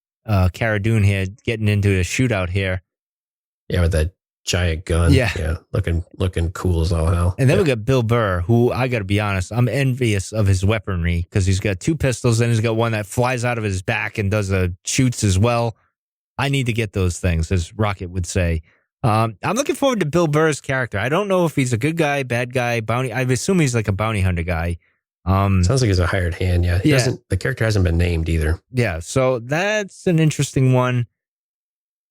Cara Dune here getting into a shootout here. Yeah, with that giant gun. Yeah. Looking cool as all hell. And then we got Bill Burr, who, I got to be honest, I'm envious of his weaponry because he's got 2 pistols and he's got one that flies out of his back and shoots as well. I need to get those things, as Rocket would say. I'm looking forward to Bill Burr's character. I don't know if he's a good guy, bad guy, bounty. I assume he's like a bounty hunter guy. Sounds like he's a hired hand. Yeah. The character hasn't been named either. Yeah. So that's an interesting one.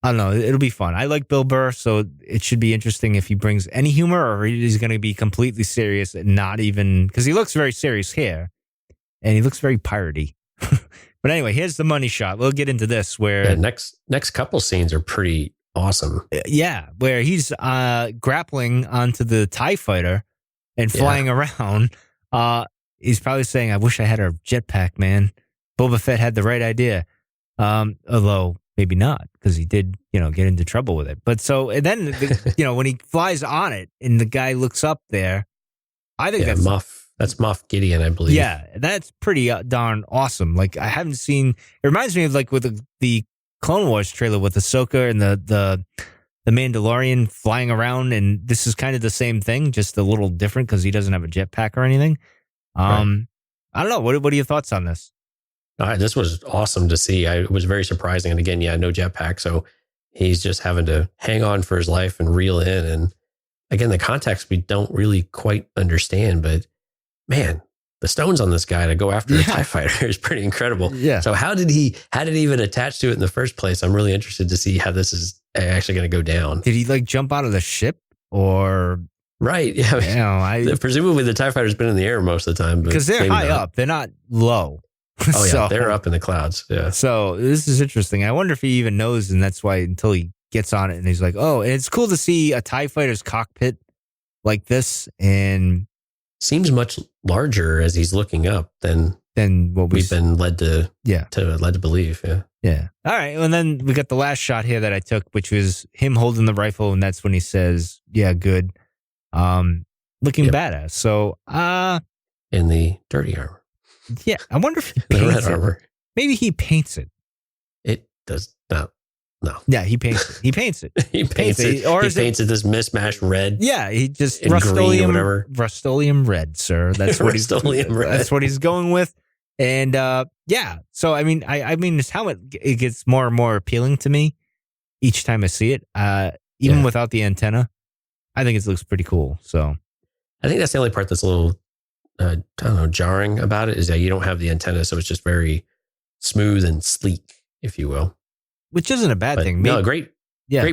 I don't know. It'll be fun. I like Bill Burr, so it should be interesting if he brings any humor or he's going to be completely serious and not even, because he looks very serious here and he looks very piratey. But anyway, here's the money shot. We'll get into this where next couple scenes are pretty awesome. Yeah, where he's grappling onto the TIE fighter and flying around. He's probably saying, "I wish I had a jetpack, man." Boba Fett had the right idea, although maybe not, because he did, get into trouble with it. But so, and then when he flies on it and the guy looks up there, I think that's Moff. That's Moff Gideon, I believe. Yeah, that's pretty darn awesome. Like, I haven't seen. It reminds me of like with the Clone Wars trailer with Ahsoka and the Mandalorian flying around, and this is kind of the same thing, just a little different because he doesn't have a jetpack or anything. Right. I don't know. What are your thoughts on this? This was awesome to see. It was very surprising, and again, no jetpack, so he's just having to hang on for his life and reel in. And again, the context we don't really quite understand, but man, the stones on this guy to go after a TIE fighter is pretty incredible. Yeah. So how did he even attach to it in the first place? I'm really interested to see how this is actually going to go down. Did he like jump out of the ship or? Right. Yeah. Presumably the TIE fighter's been in the air most of the time. Because they're high up. They're not low. Oh yeah. They're up in the clouds. Yeah. So this is interesting. I wonder if he even knows, and that's why until he gets on it and he's like, oh, and it's cool to see a TIE fighter's cockpit like this, and seems much larger as he's looking up than what we've been led to believe. Yeah. Yeah. All right. And then we got the last shot here that I took, which was him holding the rifle. And that's when he says, yeah, good. Looking badass. So, in the dirty armor. Yeah. I wonder if he paints the red armor. Maybe he paints it. It does not. No. Yeah, he paints it. He paints it. He paints it. Or he paints it this mismatched red. Yeah, he just Rust-Oleum red, sir. That's what that's what he's going with. And so I mean his helmet, it gets more and more appealing to me each time I see it. Even without the antenna, I think it looks pretty cool. So I think that's the only part that's a little jarring about it, is that you don't have the antenna, so it's just very smooth and sleek, if you will. Which isn't a bad thing. No, great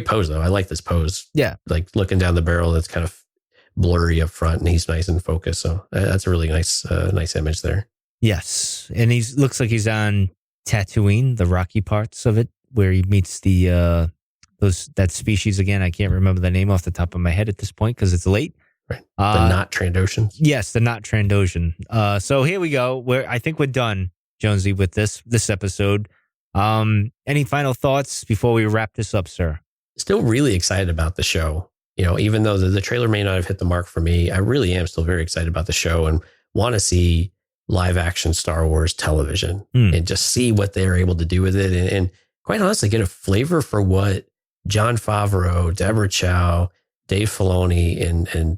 pose though. I like this pose. Yeah, like looking down the barrel, that's kind of blurry up front, and he's nice and focused. So that's a really nice image there. Yes, and he looks like he's on Tatooine, the rocky parts of it, where he meets that species again. I can't remember the name off the top of my head at this point because it's late. Right, the not Trandoshans. Yes, the not Trandoshan. So here we go. I think we're done, Jonesy, with this episode. Any final thoughts before we wrap this up, sir? Still really excited about the show. Even though the trailer may not have hit the mark for me, I really am still very excited about the show and want to see live action Star Wars television and just see what they're able to do with it. And quite honestly, get a flavor for what Jon Favreau, Deborah Chow, Dave Filoni, and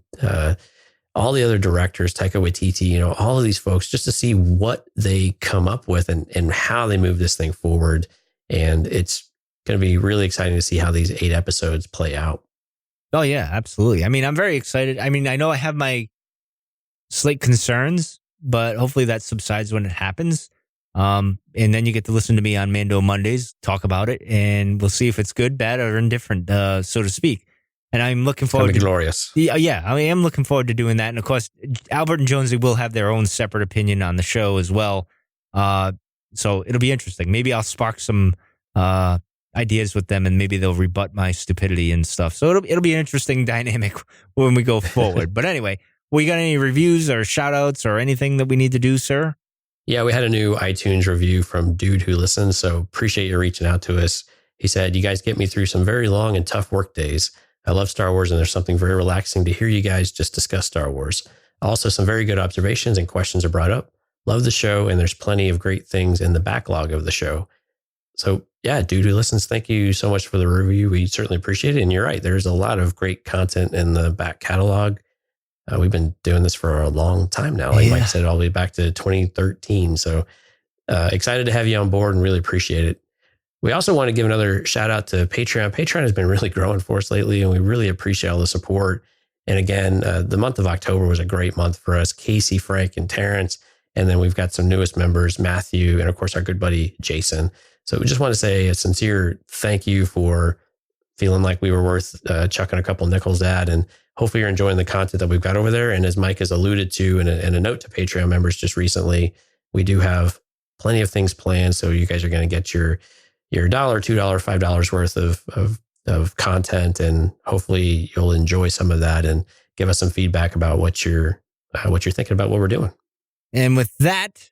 all the other directors, Taika Waititi, all of these folks, just to see what they come up with and how they move this thing forward. And it's going to be really exciting to see how these 8 episodes play out. Oh, yeah, absolutely. I mean, I'm very excited. I mean, I know I have my slight concerns, but hopefully that subsides when it happens. And then you get to listen to me on Mando Mondays, talk about it, and we'll see if it's good, bad, or indifferent, so to speak. And I'm looking forward to glorious. Yeah, I am looking forward to doing that. And of course, Albert and Jonesy will have their own separate opinion on the show as well. So it'll be interesting. Maybe I'll spark some ideas with them, and maybe they'll rebut my stupidity and stuff. So it'll be an interesting dynamic when we go forward. But anyway, we got any reviews or shout outs or anything that we need to do, sir? Yeah, we had a new iTunes review from Dude Who Listens. So appreciate you reaching out to us. He said, "You guys get me through some very long and tough work days. I love Star Wars, and there's something very relaxing to hear you guys just discuss Star Wars. Also, some very good observations and questions are brought up. Love the show, and there's plenty of great things in the backlog of the show." So yeah, Dude Who Listens, thank you so much for the review. We certainly appreciate it. And you're right, there's a lot of great content in the back catalog. We've been doing this for a long time now. Like Mike said, all the way back to 2013. So excited to have you on board and really appreciate it. We also want to give another shout out to Patreon. Patreon has been really growing for us lately, and we really appreciate all the support. And again, the month of October was a great month for us. Casey, Frank, and Terrence. And then we've got some newest members, Matthew, and of course, our good buddy, Jason. So we just want to say a sincere thank you for feeling like we were worth chucking a couple nickels at. And hopefully you're enjoying the content that we've got over there. And as Mike has alluded to in a note to Patreon members just recently, we do have plenty of things planned. So you guys are going to get your $1, $2, $5 worth of content. And hopefully you'll enjoy some of that and give us some feedback about what you're thinking about what we're doing. And with that,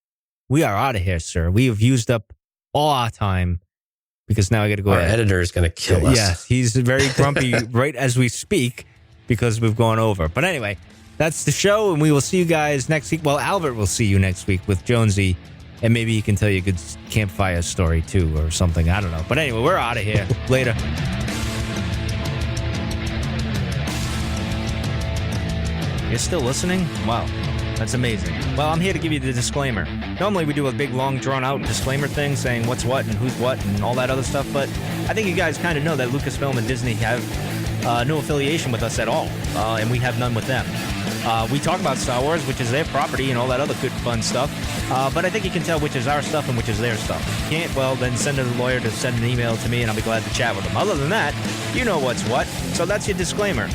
we are out of here, sir. We have used up all our time because now I got to go. Our editor is going to kill us. Yes, he's very grumpy right as we speak because we've gone over. But anyway, that's the show, and we will see you guys next week. Well, Albert will see you next week with Jonesy, and maybe he can tell you a good campfire story too or something. I don't know. But anyway, we're out of here. Later. You're still listening? Wow. That's amazing. Well, I'm here to give you the disclaimer. Normally we do a big, long, drawn-out disclaimer thing saying what's what and who's what and all that other stuff, but I think you guys kind of know that Lucasfilm and Disney have no affiliation with us at all, and we have none with them. We talk about Star Wars, which is their property, and all that other good, fun stuff, but I think you can tell which is our stuff and which is their stuff. If you can't, well, then send a lawyer to send an email to me, and I'll be glad to chat with them. Other than that, you know what's what, so that's your disclaimer.